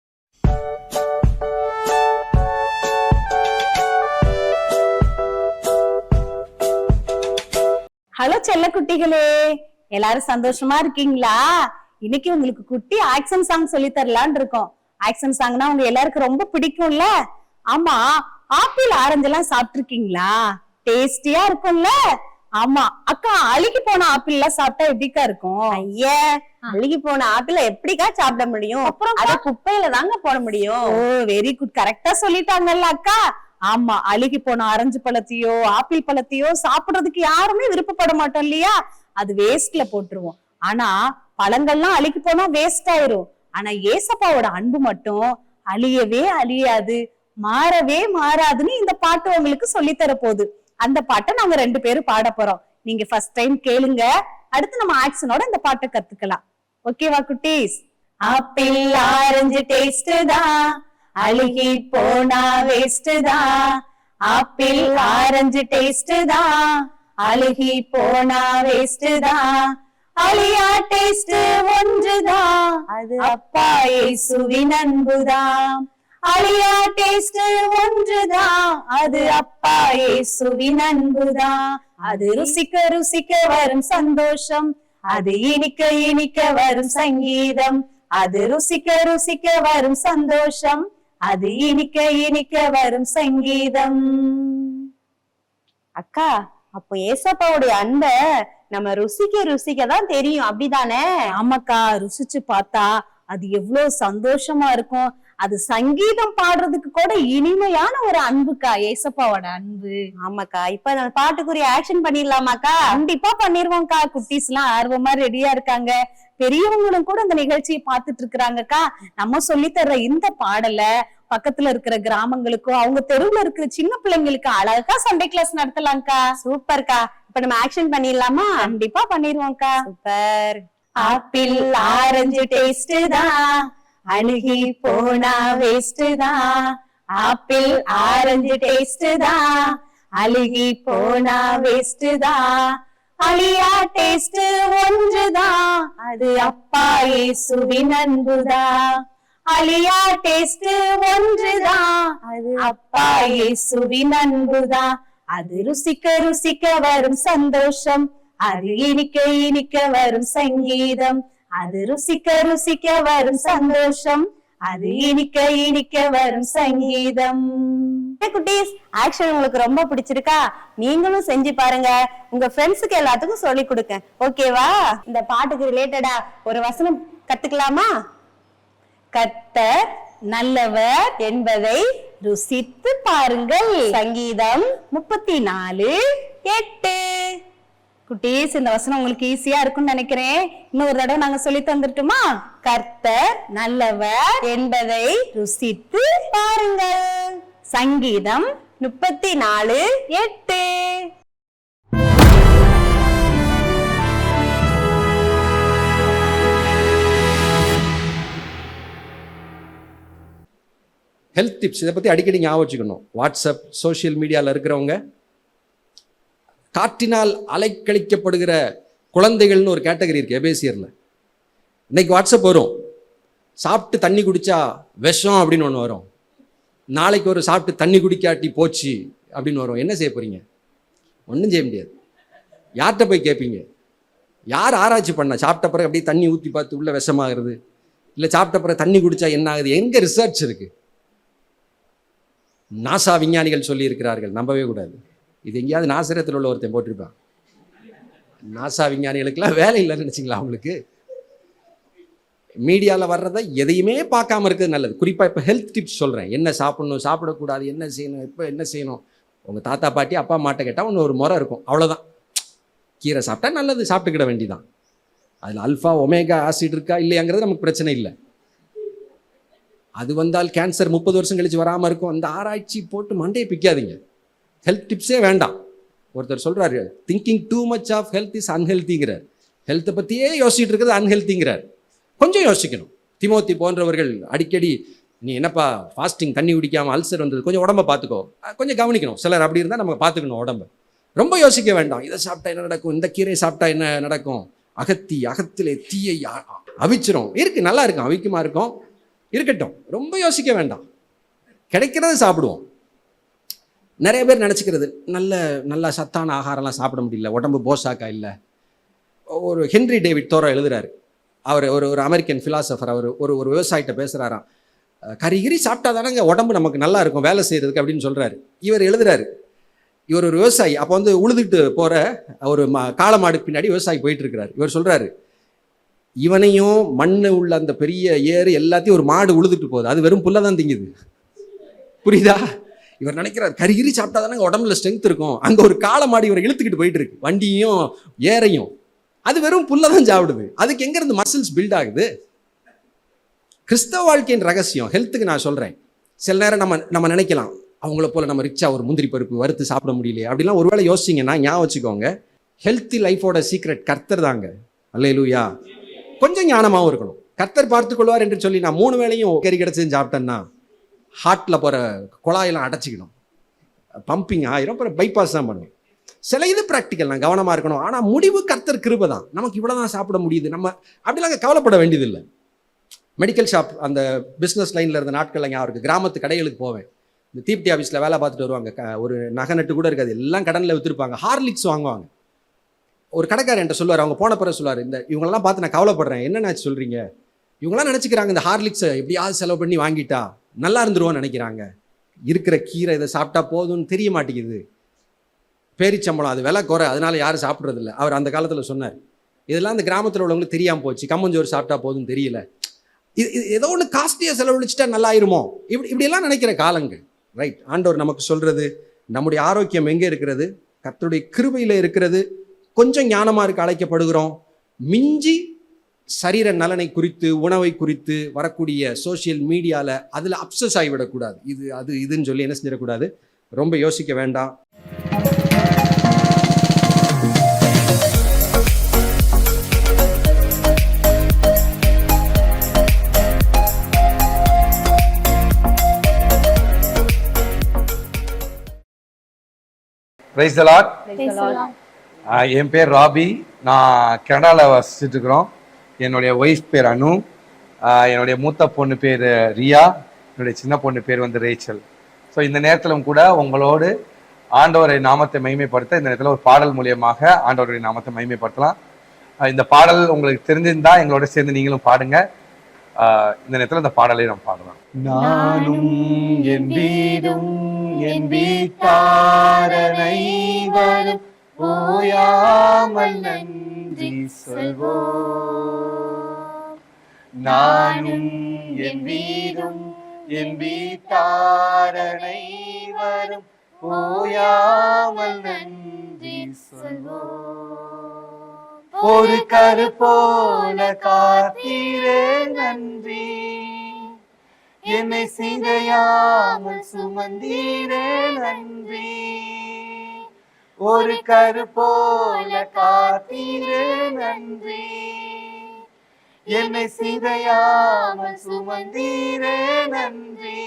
ஹலோ செல்ல குட்டிகளே, எல்லாரும் சந்தோஷமா இருக்கீங்களா? இன்னைக்கு உங்களுக்கு குட்டி ஆக்ஷன் சாங் சொல்லி தரலான்னு இருக்கோம். ஆக்ஷன் சாங்னா உங்க எல்லாருக்கும் ரொம்ப பிடிக்கும்ல? ஆமா, ஆப்பிள் ஆரஞ்சு எல்லாம் சாப்பிட்டுருக்கீங்களா? டேஸ்டியா இருக்கும்ல? ஆமா அக்கா, அழுகி போன ஆப்பிள் எல்லாம் சாப்பிட்டா எப்படிக்கா இருக்கும்? ஐயா, அழுகி போன ஆப்பிள எப்படிக்கா சாப்பிட முடியும்? அப்புறம் அத குப்பையில தாங்க போட முடியும். ஓ வெரி குட், கரெக்டா சொல்லிட்டாங்கல்ல அக்கா. ஆமா, அழுகி போன ஆரஞ்சு பழத்தையோ ஆப்பிள் பழத்தையோ சாப்பிடுறதுக்கு யாருமே விருப்பப்பட மாட்டோம் இல்லையா? அது வேஸ்ட்ல போட்டுருவோம். ஆனா பழங்கள்லாம் அழுகி போனா வேஸ்ட் ஆயிரும். ஆனா ஏசப்பாவோட அன்பு மட்டும் அழியவே அழியாது, மாறவே மாறாதுன்னு இந்த பாட்டு உங்களுக்கு சொல்லித்தர போகுது. அந்த பாட்டை நாங்க 2 பேரும் பாட போறோம். நீங்க ஃபர்ஸ்ட் டைம் கேளுங்க, அடுத்து நம்ம ஆக்ஷனோட இந்த பாட்டை கத்துக்கலாம். ஓகேவா குட்டீஸ்? ஆப்பிள் ஆரஞ்சு டேஸ்ட் தான், அழுகி போனா வேஸ்ட் தான். ஆப்பிள் ஆரஞ்சு டேஸ்ட் தான், அழுகி போனா வேஸ்ட் தான். அழியா டேஸ்ட் ஒன்றுதான், அது அப்பா இயேசுவின் அன்புதான். அழியா டேஸ்ட் ஒன்றுதான், அது அப்பா இயேசுவின் அன்புதான். அது ருசிக்க ருசிக்க வரும் சந்தோஷம், அது இனிக்க இனிக்க வரும் சங்கீதம். அது ருசிக்க ருசிக்க வரும் சந்தோஷம், அது இனிக்க இனிக்க வரும் சங்கீதம். அக்கா, அப்போ ஏசப்பாவுடைய அன்ப நம்ம ருசிக்க ருசிக்க தான் தெரியும், அப்படிதானே? ஆமாக்கா, ருசிச்சு பார்த்தா அது எவ்வளவு சந்தோஷமா இருக்கும். அது சங்கீதம் பாடுறதுக்கு கூட இனிமையான ஒரு அன்புக்கா, ஏசப்பாவோட அன்பு. ஆமாக்கா, இப்ப நம்ம பாட்டுக்குரிய ஆக்ஷன் பண்ணிடலாமாக்கா? கண்டிப்பா பண்ணிருவோம்க்கா. குட்டீஸ் எல்லாம் ஆர்வமா ரெடியா இருக்காங்க. பெரியவங்களும் கூட இந்த நிகழ்ச்சியை பார்த்துட்டு இருக்கிறாங்கக்கா. நம்ம சொல்லி தர்ற இந்த பாடலை பக்கத்துல இருக்கிற கிராமங்களுக்கும் அவங்க தெருவுல இருக்கிற சின்ன பிள்ளைங்களுக்கு அழகா சண்டே கிளாஸ் நடத்தலாம்க்கா. சூப்பர்க்கா. இப்ப நம்ம ஆக்ஷன் பண்ணிடலாமா? கண்டிப்பா பண்ணிடுவோம்க்கா. சூப்பர். ஆப்பிள் ஆரஞ்சு டேஸ்ட் தான், அழுகி போனா வேஸ்ட் தான். ஆப்பிள் ஆரஞ்சு டேஸ்ட் தான், அழுகி போனா வேஸ்ட் தான். அழியா டேஸ்ட் ஒன்றுதான், அது அப்பா இயேசுவின் அன்புதான். அழியா டேஸ்ட் ஒன்றுதான், அது அப்பா இயேசுவின் அன்புதான். அது ருசிக்க ருசிக்க வரும் சந்தோஷம், அது இனிக்க இனிக்க வரும் சங்கீதம். அது ருசிக்க ருசிக்க வரும் சந்தோஷம், அது இனிக்க இனிக்க வரும் சங்கீதம். குட்டீஸ், ஆக்ஷன் உங்களுக்கு ரொம்ப பிடிச்சிருக்கா? நீங்களும் செஞ்சு பாருங்க. உங்க ஃப்ரெண்ட்ஸுக்கு எல்லாத்துக்கும் சொல்லி கொடுங்க. ஓகேவா? இந்த பாட்டுக்கு ரிலேட்டடா ஒரு வசனம் கத்துக்கலாமா? கர்த்தர் நல்லவர் என்பதை ருசித்து பாருங்கள். சங்கீதம் 34:8. குட்டீஸ், இந்த வசனம் உங்களுக்கு ஈஸியா இருக்கும்னு நினைக்கிறேன். இன்னொரு தடவை நாங்க சொல்லி தந்துட்டுமா? கர்த்தர் நல்லவர் என்பதை ருசித்து பாருங்கள். சங்கீதம் 34:8. ஹெல்த் டிப்ஸ், இதை பற்றி அடிக்கடி ஞாபகம் வச்சுக்கணும். வாட்ஸ்அப், சோஷியல் மீடியாவில் இருக்கிறவங்க காற்றினால் அலைக்கழிக்கப்படுகிற குழந்தைகள்னு ஒரு கேட்டகரி இருக்குது எபேசியரில். இன்னைக்கு வாட்ஸ்அப் வரும், சாப்பிட்டு தண்ணி குடித்தா விஷம் அப்படின்னு ஒன்று வரும். நாளைக்கு ஒரு சாப்பிட்டு தண்ணி குடிக்காட்டி போச்சு அப்படின்னு வரும். என்ன செய்ய போகிறீங்க? ஒன்றும் செய்ய முடியாது. யார்கிட்ட போய் கேட்பீங்க? யார் ஆராய்ச்சி பண்ணா சாப்பிட்ட பிறகு அப்படியே தண்ணி ஊற்றி பார்த்து உள்ள விஷமாகிறது, இல்லை சாப்பிட்ட பிறகு தண்ணி குடித்தா என்ன ஆகுது? எங்கே ரிசர்ச் இருக்குது? நாசா விஞ்ஞானிகள் சொல்லி இருக்கிறார்கள், நம்பவே கூடாது. இது எங்கேயாவது நாசரத்தில் உள்ள ஒருத்தன் போட்டிருப்பான். நாசா விஞ்ஞானிகளுக்கெல்லாம் வேலை இல்லைன்னு நினச்சிங்களா? அவங்களுக்கு மீடியாவில் வர்றதை எதையுமே பார்க்காம இருக்கிறது நல்லது. குறிப்பாக இப்போ ஹெல்த் டிப்ஸ் சொல்கிறேன். என்ன சாப்பிடணும், சாப்பிடக்கூடாது, என்ன செய்யணும், இப்போ என்ன செய்யணும். உங்கள் தாத்தா பாட்டி அப்பா அம்மாட்ட கேட்டால் ஒன்று ஒரு முறை இருக்கும், அவ்வளோதான். கீரை சாப்பிட்டா நல்லது, சாப்பிட்டுக்கிட வேண்டிதான். அதில் அல்ஃபா ஒமேகா ஆசிட் இருக்கா இல்லையாங்கிறது நமக்கு பிரச்சனை இல்லை. அது வந்தால் கேன்சர் 30 வருஷம் கழிச்சு வராமல் இருக்கும். அந்த ஆராய்ச்சி போட்டு மண்டையை பிக்காதீங்க. ஹெல்த் டிப்ஸே வேண்டாம். ஒருத்தர் சொல்கிறாரு, thinking too much of health is அன்ஹெல்த்திங்கிறார். ஹெல்த்தை பற்றியே யோசிச்சுட்டு இருக்கிறது அன்ஹெல்த்திங்கிறார். கொஞ்சம் யோசிக்கணும். திமோத்தி போன்றவர்கள் அடிக்கடி, நீ என்னப்பா ஃபாஸ்டிங் தண்ணி குடிக்காமல் அல்சர் வந்தது, கொஞ்சம் உடம்பை பார்த்துக்கோ, கொஞ்சம் கவனிக்கணும். சிலர் அப்படி இருந்தால் நம்ம பார்த்துக்கணும் உடம்பை. ரொம்ப யோசிக்க வேண்டாம். இதை சாப்பிட்டா என்ன நடக்கும், இந்த கீரை சாப்பிட்டா என்ன நடக்கும், அகத்திலே தீயை அவிச்சிரும். இருக்குது, நல்லா இருக்கும், அவிக்குமா இருக்கும், இருக்கட்டும். ரொம்ப யோசிக்க வேண்டாம். கிடைக்கிறத சாப்பிடுவோம். நிறைய பேர் நினச்சிக்கிறது, நல்ல சத்தான ஆகாரம்லாம் சாப்பிட முடியல, உடம்பு போசாக்கா இல்லை. ஒரு ஹென்ரி டேவிட் தோரோ எழுதுறாரு. அவர் ஒரு அமெரிக்கன் ஃபிலாசபர். அவர் ஒரு விவசாயிட்ட பேசுகிறாராம். கறிகிரி சாப்பிட்டா தானேங்க உடம்பு நமக்கு நல்லா இருக்கும் வேலை செய்கிறதுக்கு அப்படின்னு சொல்கிறாரு. இவர் எழுதுறாரு, இவர் ஒரு விவசாயி. அப்போ உழுதுட்டு போகிற ஒரு காளை மாடுக்கு பின்னாடி விவசாயி போயிட்டு இருக்கிறாரு. இவர் சொல்கிறாரு, இவனையும் மண்ணு உள்ள அந்த பெரிய ஏறு எல்லாத்தையும் ஒரு மாடு உழுதுட்டு போகுது, அது வெறும் புல்லை தான் திங்குது. புரியுதா? இவர் நினைக்கிறார், கறிகிரி சாப்பிட்டா தானே உடம்புல ஸ்ட்ரென்த் இருக்கும். அங்கே ஒரு காளை மாடு இவரை இழுத்துக்கிட்டு போயிட்டு இருக்கு, வண்டியும் ஏறையும். அது வெறும் புல்லை தான் சாப்பிடுது. அதுக்கு எங்கேருந்து மசில்ஸ் பில்ட் ஆகுது? கிறிஸ்தவ வாழ்க்கையின் ரகசியம் ஹெல்த்துக்கு நான் சொல்கிறேன். சில நேரம் நம்ம நினைக்கலாம், அவங்கள போல நம்ம ரிச்சா ஒரு முந்திரி பருப்பு வறுத்து சாப்பிட முடியலையே அப்படிலாம் ஒருவேளை யோசிச்சிங்கன்னா ஞாபகம் வச்சுக்கோங்க, ஹெல்த்தி லைஃபோட சீக்ரெட் கர்த்தர் தாங்க. அல்லேலூயா. கொஞ்சம் ஞானமாகவும் இருக்கணும். கர்த்தர் பார்த்துக்கொள்வார் என்று சொல்லி நான் 3 வேளையும் கறி கிடச்சி சாப்பிட்டேன்னா ஹார்ட்டில் போகிற குழாயெல்லாம் அடைச்சிக்கணும், பம்பிங் ஆயிரும், அப்புறம் பைபாஸ் தான் பண்ணுவேன். சில இது ப்ராக்டிக்கல், நான் கவனமாக இருக்கணும். ஆனால் முடிவு கர்த்தர் கிருபை தான். நமக்கு இவ்வளோ தான் சாப்பிட முடியுது, நம்ம அப்படிலாம் கவலைப்பட வேண்டியதில்லை. மெடிக்கல் ஷாப் அந்த பிஸ்னஸ் லைனில் இருந்த நாட்கள் ஞாபகம், கிராமத்து கடைகளுக்கு போவேன். இந்த தீப்தி ஆஃபீஸில் வேலை பார்த்துட்டு வருவாங்க. ஒரு நகை நட்டு கூட இருக்காது, எல்லாம் கடனில் விற்றுருப்பாங்க. ஹார்லிக்ஸ் வாங்குவாங்க. ஒரு கடைக்காரர் என்கிட்ட சொல்லுவார், அவங்க போன பிறகு சொல்லுவார், இந்த இவங்களெல்லாம் பார்த்து நான் கவலைப்படுறேன். என்னென்னாச்சு சொல்கிறீங்க? இவங்களாம் நினச்சிக்கிறாங்க இந்த ஹார்லிக்ஸை எப்படியாவது செலவு பண்ணி வாங்கிட்டா நல்லா இருந்துருவோன்னு நினைக்கிறாங்க. இருக்கிற கீரை இதை சாப்பிட்டா போதும்னு தெரிய மாட்டேங்குது. பேரிச்சம்பளம் அது விலை குறை, அதனால யாரும் சாப்பிட்றதில்ல. அவர் அந்த காலத்தில் சொன்னார். இதெல்லாம் இந்த கிராமத்தில் உள்ளவங்களுக்கு தெரியாமல் போச்சு. கம்மஞ்சோறு சாப்பிட்டா போதும் தெரியல. இது ஏதோ ஒன்று காஸ்ட்லியாக செலவழிச்சிட்டா நல்லா ஆயிருமோ, இப்படியெல்லாம் நினைக்கிற காலங்கள். ரைட். ஆண்டவர் நமக்கு சொல்கிறது, நம்முடைய ஆரோக்கியம் எங்கே இருக்கிறது? கர்த்தருடைய கிருபையில் இருக்கிறது. கொஞ்சம் ஞானமாக இருக்க அழைக்கப்படுகிறோம். மிஞ்சி சரீர நலனை குறித்து, உணவை குறித்து வரக்கூடிய சோசியல் மீடியாவில் அதில் அப்சஸ் ஆகிவிடக்கூடாது. இது அது இதுன்னு சொல்லி என்ன செஞ்சிடக்கூடாது, ரொம்ப யோசிக்க வேண்டாம். Praise the Lord. என் பேர் ராபி. நான் கனடாவில் வசிச்சுட்டு இருக்கிறோம். என்னுடைய ஒய்ஃப் பேர் அனு. என்னுடைய மூத்த பொண்ணு பேர் ரியா. என்னுடைய சின்ன பொண்ணு பேர் ரேச்சல். ஸோ இந்த நேரத்திலும் கூட உங்களோடு ஆண்டவரை நாமத்தை மகிமைப்படுத்த இந்த நேரத்தில் ஒரு பாடல் மூலியமாக ஆண்டவருடைய நாமத்தை மகிமைப்படுத்தலாம். இந்த பாடல் உங்களுக்கு தெரிஞ்சிருந்தா எங்களோட சேர்ந்து நீங்களும் பாடுங்க. இந்த நேரத்தில் இந்த பாடலை நம்ம பாடலாம். நானும் என் வீடும் என் வீட்டாரனை வரும் ஓயாமல் நன்றி சொல்வோம். நானும் என் வீடும் என் வீட்டாரனை வரும் ஓயாமல் நன்றி சொல்வோம். ஒரு கரு போல காத்தீரே நன்றி, என்னை சிதையாமல் சுமந்தீரே நன்றி. ஒரு கரு போல காத்தீரே நன்றி, என்னை சிதையாமல் சுமந்தீரே நன்றி.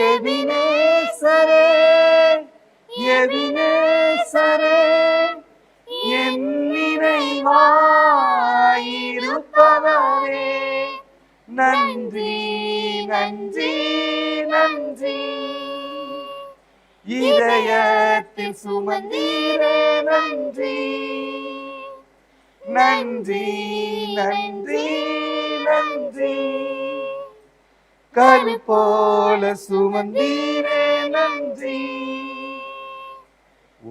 எபினேசரே எபினேசரே என் நிறைவாயிருப்பவரே, நன்றி நன்றி நன்றி. இதயத்தில் சுமந்தீரே நன்றி, நன்றி நன்றி நன்றி. கரு போல சுமந்தீரே நன்றி.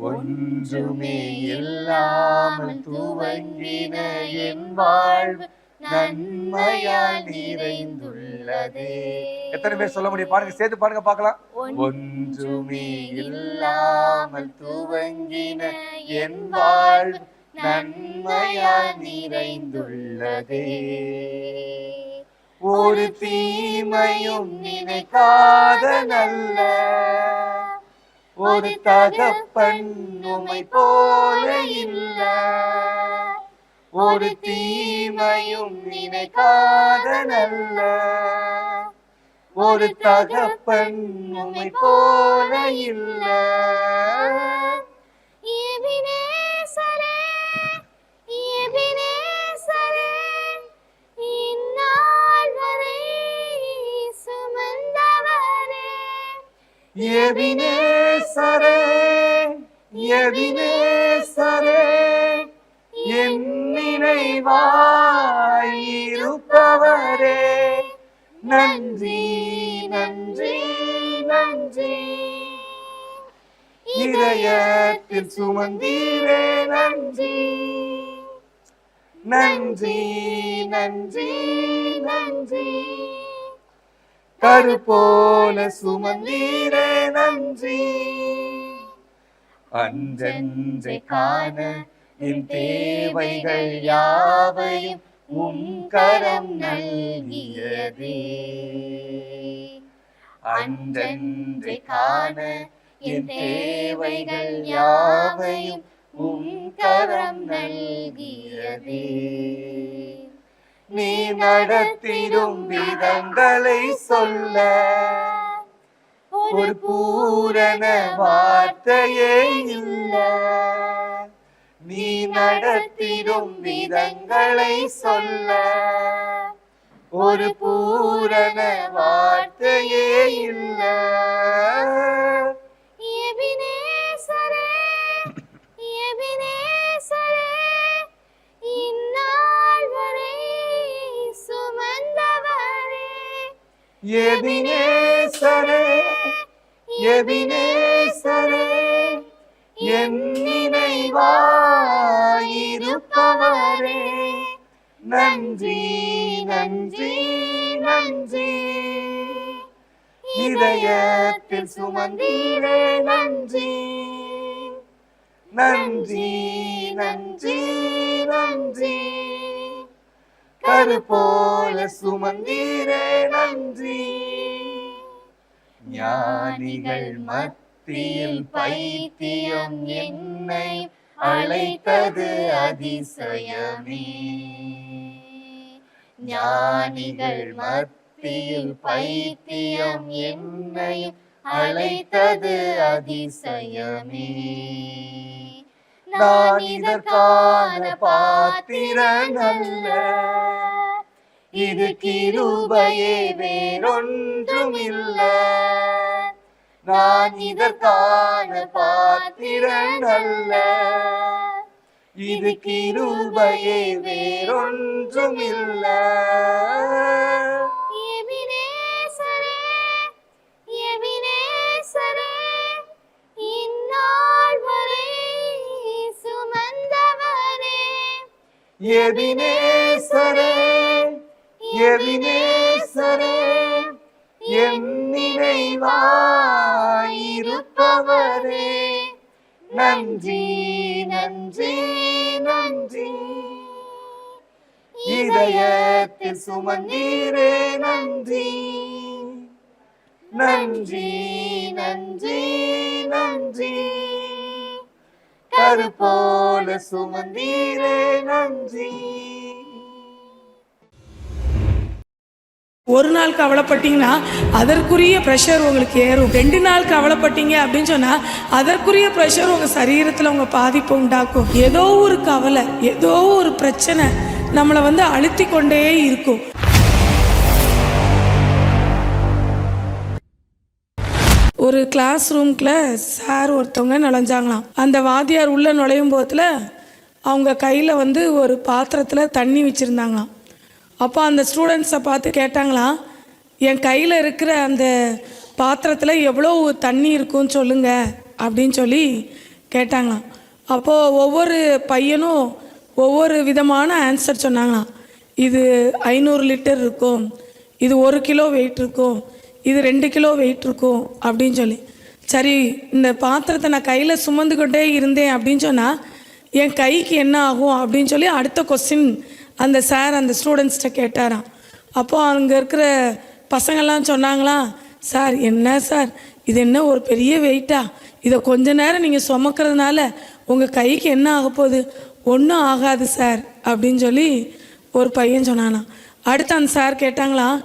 ஒன்றுமே இல்லாமல் துவங்கின என் வாழ்வு நன்மையால் நிறைந்துள்ளதே. எத்தனை பேர் சொல்ல முடியும்? பாருங்க, சேர்த்து பாருங்க பார்க்கலாம். ஒன்றுமே இல்லாமல் துவங்கின என் வாழ்வு நன்மையால் நிறைந்துள்ளதே. ஒரு தீமையும் நினைக்காத நல்ல ஒரு தகப்பன் உம்மை போல இல்ல. ஒரு தீமையும் நினைக்காத நல்ல ஒரு தகப்பன் உம்மை போல இல்ல. எபினேசரே எபினேசரே என் நினைவாயிருப்பவரே, நன்றி நன்றி நன்றி. இதயத்தில் சுமந்தீரே நன்றி, நன்றி நன்றி நன்றி. கரு போல சுமந்தீரே நன்றி. அன்றென்றை காண என் தேவைகள் யாவையும் உம் கரம் நல்கியதே. அன்றென்றை காண என் தேவைகள் யாவையும் உம் கரம் நல்கியதே. நீ நடத்திடும் விதங்களை சொல்ல ஒரு பூரண வார்த்தையே இல்ல. நீ நடத்திடும் விதங்களை சொல்ல ஒரு பூரண வார்த்தையே இல்ல. எபினேசரே, எபினேசரே, இந்நாள் வரை சுமந்தவரே. எபினேசரே, எபினேசரே, என் நினைவாயிருப்பவரே. நன்றி நன்றி நன்றி, இதயத்தில் சுமந்தீரே நன்றி. நன்றி நன்றி நன்றி, கரு போல சுமந்தீரே நன்றி. ஞானிகள் மத்தியில் பைத்தியம் என்னை அழைத்தது அதிசயமே. ஞானிகள் மத்தியில் பைத்தியம் என்னை அழைத்தது அதிசயமே. நான் இதற்கான பாத்திரன் அல்ல, இது கிருபையே வேறொன்றுமில்ல. நான் இதற்கான பாத்திரன் அல்ல, இது கிருபையே வேறொன்றுமில்ல. எபினேசரே, எபினேசரே, இந்நாள் வரை சுமந்தவரே. எபினேசரே, எபினேசரே, என் நினைவாயிருப்பவரே. நன்றி நன்றி நன்றி, இதயத்தில் சுமந்தீரே நன்றி. நன்றி நன்றி நன்றி, கரு போல சுமந்தீரே நன்றி. ஒரு நாள் கவலைப்பட்டீங்கன்னா அதற்குரிய ப்ரெஷர் உங்களுக்கு ஏறும். 2 நாள் கவலைப்பட்டீங்க அப்படின்னு சொன்னால் அதற்குரிய ப்ரெஷர் உங்கள் சரீரத்தில் உங்கள் பாதிப்பை உண்டாக்கும். ஏதோ ஒரு கவலை, ஏதோ ஒரு பிரச்சனை நம்மளை அழுத்தி கொண்டே இருக்கும். ஒரு கிளாஸ் ரூம்குள்ள சார் ஒருத்தவங்க நுழைஞ்சாங்களாம். அந்த வாத்தியார் உள்ள நுழையும் போதில் அவங்க கையில் ஒரு பாத்திரத்தில் தண்ணி வச்சுருந்தாங்களாம். அப்போ அந்த ஸ்டூடெண்ட்ஸை பார்த்து கேட்டாங்களாம், என் கையில் இருக்கிற அந்த பாத்திரத்தில் எவ்வளோ தண்ணி இருக்குன்னு சொல்லுங்க அப்படின்னு சொல்லி கேட்டாங்களாம். அப்போது ஒவ்வொரு பையனும் ஒவ்வொரு விதமான ஆன்சர் சொன்னாங்களாம். இது 500 லிட்டர் இருக்கும், இது 1 கிலோ வெயிட் இருக்கும், இது 2 கிலோ வெயிட் இருக்கும் அப்படின்னு சொல்லி. சரி, இந்த பாத்திரத்தை நான் கையில் சுமந்துக்கிட்டே இருந்தேன் அப்படின்னு சொன்னால் என் கைக்கு என்ன ஆகும் அப்படின்னு சொல்லி அடுத்த கொஸ்டின் அந்த சார் அந்த ஸ்டூடெண்ட்ஸ்கிட்ட கேட்டாராம். அப்போது அங்கே இருக்கிற பசங்கள்லாம் சொன்னாங்களாம், சார் என்ன சார் இது என்ன ஒரு பெரிய வெயிட்டா, இதை கொஞ்ச நேரம் நீங்கள் சுமக்கிறதுனால உங்கள் கைக்கு என்ன ஆக போகுது, ஒன்றும் ஆகாது சார் அப்படின்னு சொல்லி ஒரு பையன் சொன்னானா. அடுத்து அந்த சார் கேட்டாங்களாம்,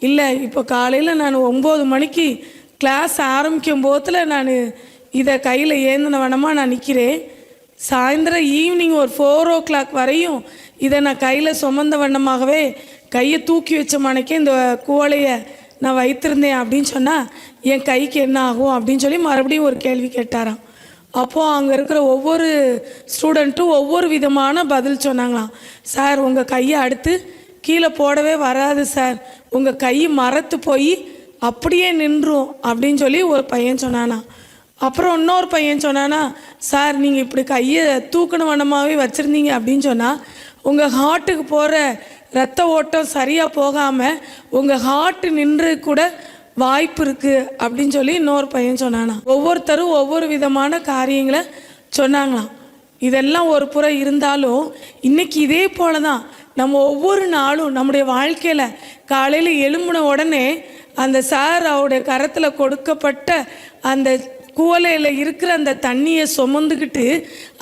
இல்லை இப்போ காலையில் நான் 9 மணிக்கு கிளாஸ் ஆரம்பிக்கும் போதில் நான் இதை கையில் ஏந்தின வனமாக நான் நிற்கிறேன், சாயந்தரம் ஈவினிங் ஒரு 4 o'clock வரையும் இதை நான் கையில் சுமந்த வண்ணமாகவே கையை தூக்கி வச்ச மணிக்கே இந்த குவளையை நான் வைத்திருந்தேன் அப்படின்னு சொன்னால் என் கைக்கு என்ன ஆகும் அப்படின்னு சொல்லி மறுபடியும் ஒரு கேள்வி கேட்டாராம். அப்போது அங்கே இருக்கிற ஒவ்வொரு ஸ்டூடெண்ட்டும் ஒவ்வொரு விதமான பதில் சொன்னாங்களாம். சார் உங்கள் கையை அடுத்து கீழே போடவே வராது சார், உங்கள் கை மரத்து போய் அப்படியே நின்றும் அப்படின்னு சொல்லி ஒரு பையன் சொன்னானா. அப்புறம் இன்னொரு பையன் சொன்னானா, சார் நீங்கள் இப்படி கையை தூக்கணும் வண்ணமாகவே வச்சுருந்தீங்க அப்படின்னு சொன்னால் உங்கள் ஹார்ட்டுக்கு போகிற ரத்த ஓட்டம் சரியாக போகாமல் உங்கள் ஹார்ட்டு நின்று கூட வாய்ப்பு இருக்குது அப்படின்னு சொல்லி இன்னொரு பையன் சொன்னானா. ஒவ்வொருத்தரும் ஒவ்வொரு விதமான காரியங்களை சொன்னாங்களாம். இதெல்லாம் ஒரு புறம் இருந்தாலும் இன்றைக்கி இதே போல தான் நம்ம ஒவ்வொரு நாளும் நம்முடைய வாழ்க்கையில் காலையில் எழும்பின உடனே அந்த சார் அவருடைய கரத்தில் கொடுக்கப்பட்ட அந்த குவலையில் இருக்கிற அந்த தண்ணியை சுமந்துக்கிட்டு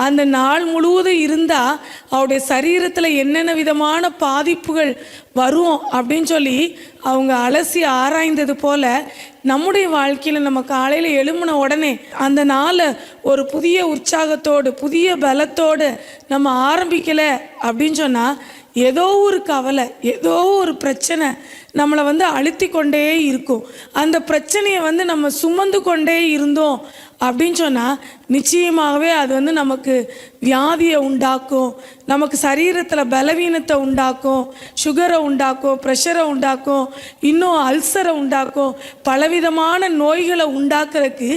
அந்த நாள் முழுவதும் இருந்தால் அவருடைய சரீரத்தில் என்னென்ன விதமான பாதிப்புகள் வரும் அப்படின்னு சொல்லி அவங்க அலசி ஆராய்ந்தது போல் நம்முடைய வாழ்க்கையில் நம்ம காலையில் எழும்பின உடனே அந்த நாளை ஒரு புதிய உற்சாகத்தோடு புதிய பலத்தோடு நம்ம ஆரம்பிக்கலை அப்படின்னு சொன்னால் ஏதோ ஒரு கவலை ஏதோ ஒரு பிரச்சனை நம்மளை அழுத்தி கொண்டே இருக்கும். அந்த பிரச்சனையை நம்ம சுமந்து கொண்டே இருந்தோம் அப்படின்னு சொன்னால் நிச்சயமாகவே அது நமக்கு வியாதியை உண்டாக்கும், நமக்கு சரீரத்தில் பலவீனத்தை உண்டாக்கும், சுகரை உண்டாக்கும், ப்ரெஷரை உண்டாக்கும், இன்னும் அல்சரை உண்டாக்கும், பலவிதமான நோய்களை உண்டாக்குறதுக்கு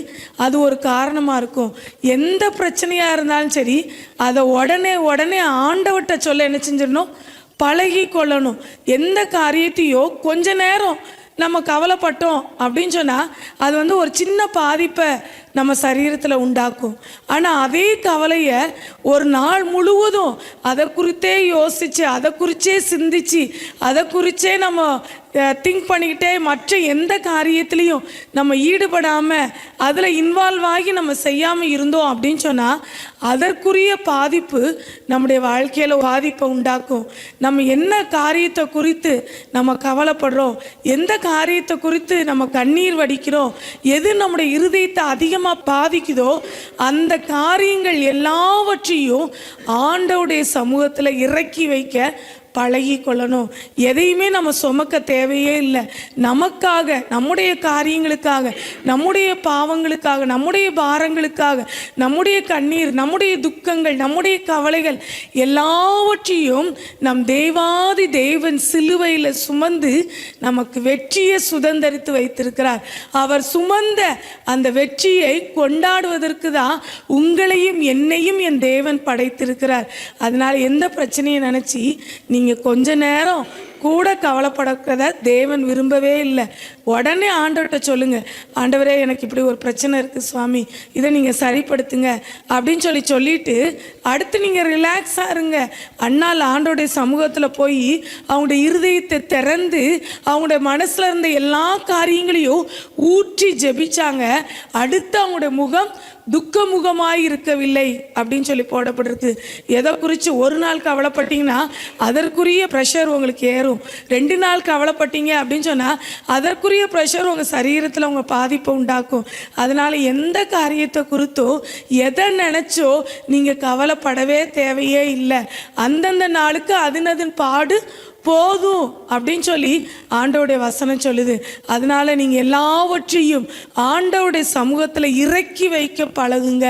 அது ஒரு காரணமாக இருக்கும். எந்த பிரச்சனையாக இருந்தாலும் சரி அதை உடனே ஆண்டவர்கிட்ட சொல்ல என்ன செஞ்சிடணும், பழகி கொள்ளணும். எந்த காரியத்தையோ கொஞ்ச நேரம் நம்ம கவலைப்பட்டோம் அப்படின்னு சொன்னால் அது ஒரு சின்ன பாதிப்பை நம்ம சரீரத்தில் உண்டாக்கும். ஆனால் அதே கவலையை ஒரு நாள் முழுவதும் அதை குறித்தே யோசித்து அதை குறித்தே சிந்தித்து அதை குறித்தே நம்ம திங்க் பண்ணிக்கிட்டே மற்ற எந்த காரியத்துலேயும் நம்ம ஈடுபடாமல் அதில் இன்வால்வ் ஆகி நம்ம செய்யாமல் இருந்தோம் அப்படின்னு சொன்னால் அதற்குரிய பாதிப்பு நம்முடைய வாழ்க்கையில் பாதிப்பை உண்டாக்கும். நம்ம என்ன காரியத்தை குறித்து நம்ம கவலைப்படுறோம், எந்த காரியத்தை குறித்து நம்ம கண்ணீர் வடிக்கிறோம், எது நம்முடைய இருதயத்தை அதிகமாக பாதிக்குதோ அந்த காரியங்கள் எல்லாவற்றையும் ஆண்டவருடைய சமூகத்தில் இறக்கி வைக்க பழகி கொள்ளணும். எதையுமே நம்ம சுமக்க தேவையே இல்லை. நமக்காக, நம்முடைய காரியங்களுக்காக, நம்முடைய பாவங்களுக்காக, நம்முடைய பாரங்களுக்காக, நம்முடைய கண்ணீர், நம்முடைய துக்கங்கள், நம்முடைய கவலைகள் எல்லாவற்றையும் நம் தேவாதி தேவன் சிலுவையில் சுமந்து நமக்கு வெற்றியை சுதந்தரித்து வைத்திருக்கிறார். அவர் சுமந்த அந்த வெற்றியை கொண்டாடுவதற்கு தான் உங்களையும் என்னையும் என் தேவன் படைத்திருக்கிறார். அதனால் எந்த பிரச்சனையை நினச்சி நீங்கள் கொஞ்ச நேரம் கூட கவலைப்படக்கிறத தேவன் விரும்பவே இல்லை. உடனே ஆண்டவர்கிட்ட சொல்லுங்கள், ஆண்டவரே எனக்கு இப்படி ஒரு பிரச்சனை இருக்குது சுவாமி, இதை நீங்கள் சரிப்படுத்துங்க அப்படின்னு சொல்லிட்டு அடுத்து நீங்கள் ரிலாக்ஸாக இருங்க. அண்ணால் ஆண்டோடைய சமூகத்தில் போய் அவங்களுடைய இருதயத்தை திறந்து அவங்களுடைய மனசில் இருந்த எல்லா காரியங்களையும் ஊற்றி ஜெபிச்சாங்க. அடுத்து அவங்களுடைய முகம் துக்க முகமாய் இருக்கவில்லை அப்படின்னு சொல்லி போடப்பட்டிருக்கு. எதை குறித்து ஒரு நாள் கவலைப்பட்டீங்கன்னா அதற்குரிய ப்ரெஷர் உங்களுக்கு ஏறும். 2 நாள் கவலைப்பட்டீங்க அப்படின்னு சொன்னால் அதற்குரிய ப்ரெஷர் உங்கள் சரீரத்தில் உங்கள் பாதிப்பை உண்டாக்கும். அதனால் எந்த காரியத்தை குறித்தோ எதை நினச்சோ நீங்கள் கவலைப்படவே தேவையே இல்லை. அந்தந்த நாளுக்கு அதன் பாடு போதும் அப்படின்னு சொல்லி ஆண்டவருடைய வசனம் சொல்லுது. அதனால நீங்க எல்லாவற்றையும் ஆண்டவருடைய சமூகத்துல இறக்கி வைக்க பழகுங்க.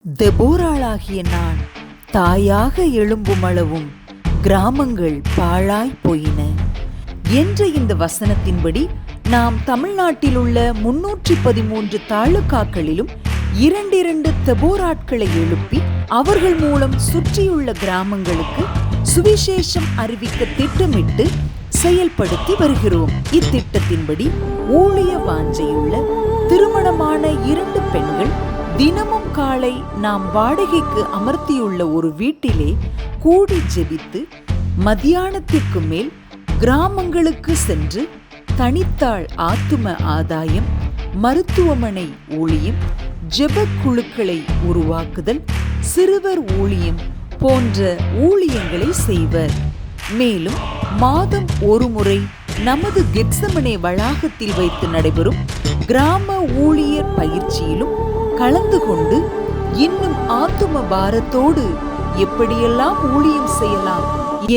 தெபோராளாகிய நான் தாயாக எழும்புமளவும் கிராமங்கள் பாழாய் போயின என்ற இந்த வசனத்தின்படி நாம் தமிழ்நாட்டில் உள்ள 313 தாலுகாக்களிலும் 2 தெபோராட்களை எழுப்பி அவர்கள் மூலம் சுற்றியுள்ள கிராமங்களுக்கு சுவிசேஷம் அறிவிக்க திட்டமிட்டு செயல்படுத்தி வருகிறோம். இத்திட்டத்தின்படி ஊழிய வாஞ்சையுள்ள திருமணமான 2 பெண்கள் தினமும் காலை நாம் வாடகைக்கு அமர்த்தியுள்ள ஒரு வீட்டிலே கூடி ஜெபித்து மத்தியானத்திற்கு மேல் கிராமங்களுக்கு சென்று தனித்தாள் ஆத்தும ஆதாயம், மருத்துவமனை ஊழியம், ஜெப குழுக்களை உருவாக்குதல், சிறுவர் ஊழியம் போன்ற ஊழியங்களை செய்வர். மேலும் மாதம் ஒரு முறை நமது கெத்செமனே வளாகத்தில் வைத்து நடைபெறும் கிராம ஊழியர் பயிற்சியிலும் கலந்து கொண்டு இன்னும் ஆத்தும பாரத்தோடு எப்படியெல்லாம் ஊழியம் செய்யலாம்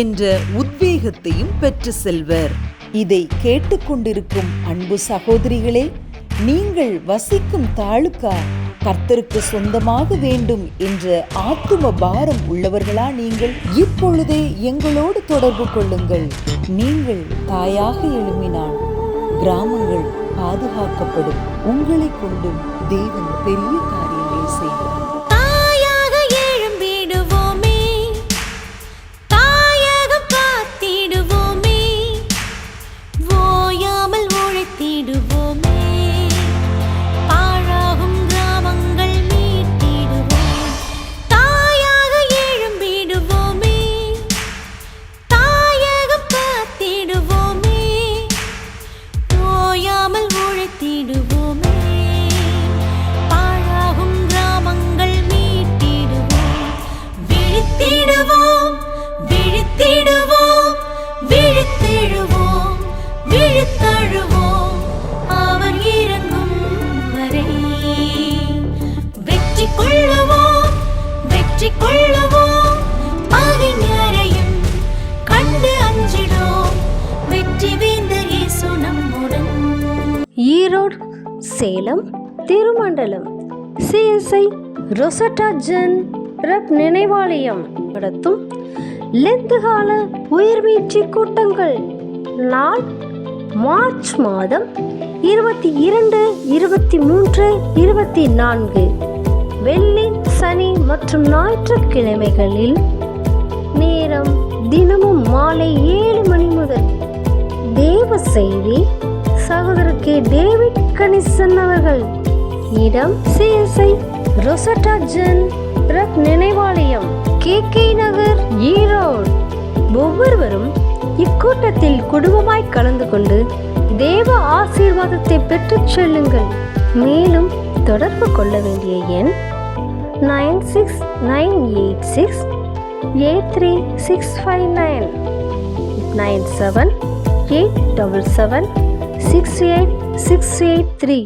என்ற உத்வேகத்தையும் பெற்று செல்வர். இதை கேட்டுக்கொண்டிருக்கும் அன்பு சகோதரிகளே, நீங்கள் வசிக்கும் தாலுகா கர்த்தருக்கு சொந்தமாக வேண்டும் என்ற ஆத்தும பாரம் உள்ளவர்களா நீங்கள்? இப்பொழுதே எங்களோடு தொடர்பு கொள்ளுங்கள். நீங்கள் தாயாக எழும்பினால் கிராமங்கள் பாதுகாக்கப்படும். உங்களை கொண்டும் தேவன் பெரிய காரியங்களை செய்வார். உழைத்திடுவோமே. விழித்திடுவோம் விழித்திடுவோம் விழித்தெழுவோம் விழித்தழுவோம் அவர் இறங்கும் வரை வெற்றி கொள்ளுவோம் வெற்றி கொள்ளுவோம் பகைஞரையும் கண்டு அஞ்சிடோம் வெற்றி வேந்தர் இயேசு நம்முடன். ஈரோடு, சேலம், திருமண்டலம் சிஎஸ்ஐ ரொசட்டா ஜென் ரப் நினைவாலயம் நடத்தும் லெந்துகால உயிர்மீட்சி கூட்டங்கள். நாள் மார்ச் மாதம் 22, 23, 24 வெள்ளி, சனி மற்றும் ஞாயிற்றுக்கிழமைகளில். நேரம் தினமும் மாலை 7 மணி முதல். தேவ செய்தி சகோதரர் கே. டேவிட் கணிசன் அவர்கள். இடம் சிஎஸ்ஐ ரொசட்டா ஜென் ரப் நினைவாலயம், KK நகர், ஈரோடு. ஒவ்வொருவரும் இக்கூட்டத்தில் குடும்பமாய் கலந்து கொண்டு தேவ ஆசீர்வாதத்தை பெற்றுச் செல்லுங்கள். மேலும் தொடர்பு கொள்ள வேண்டிய எண் 9698683659 9787768683.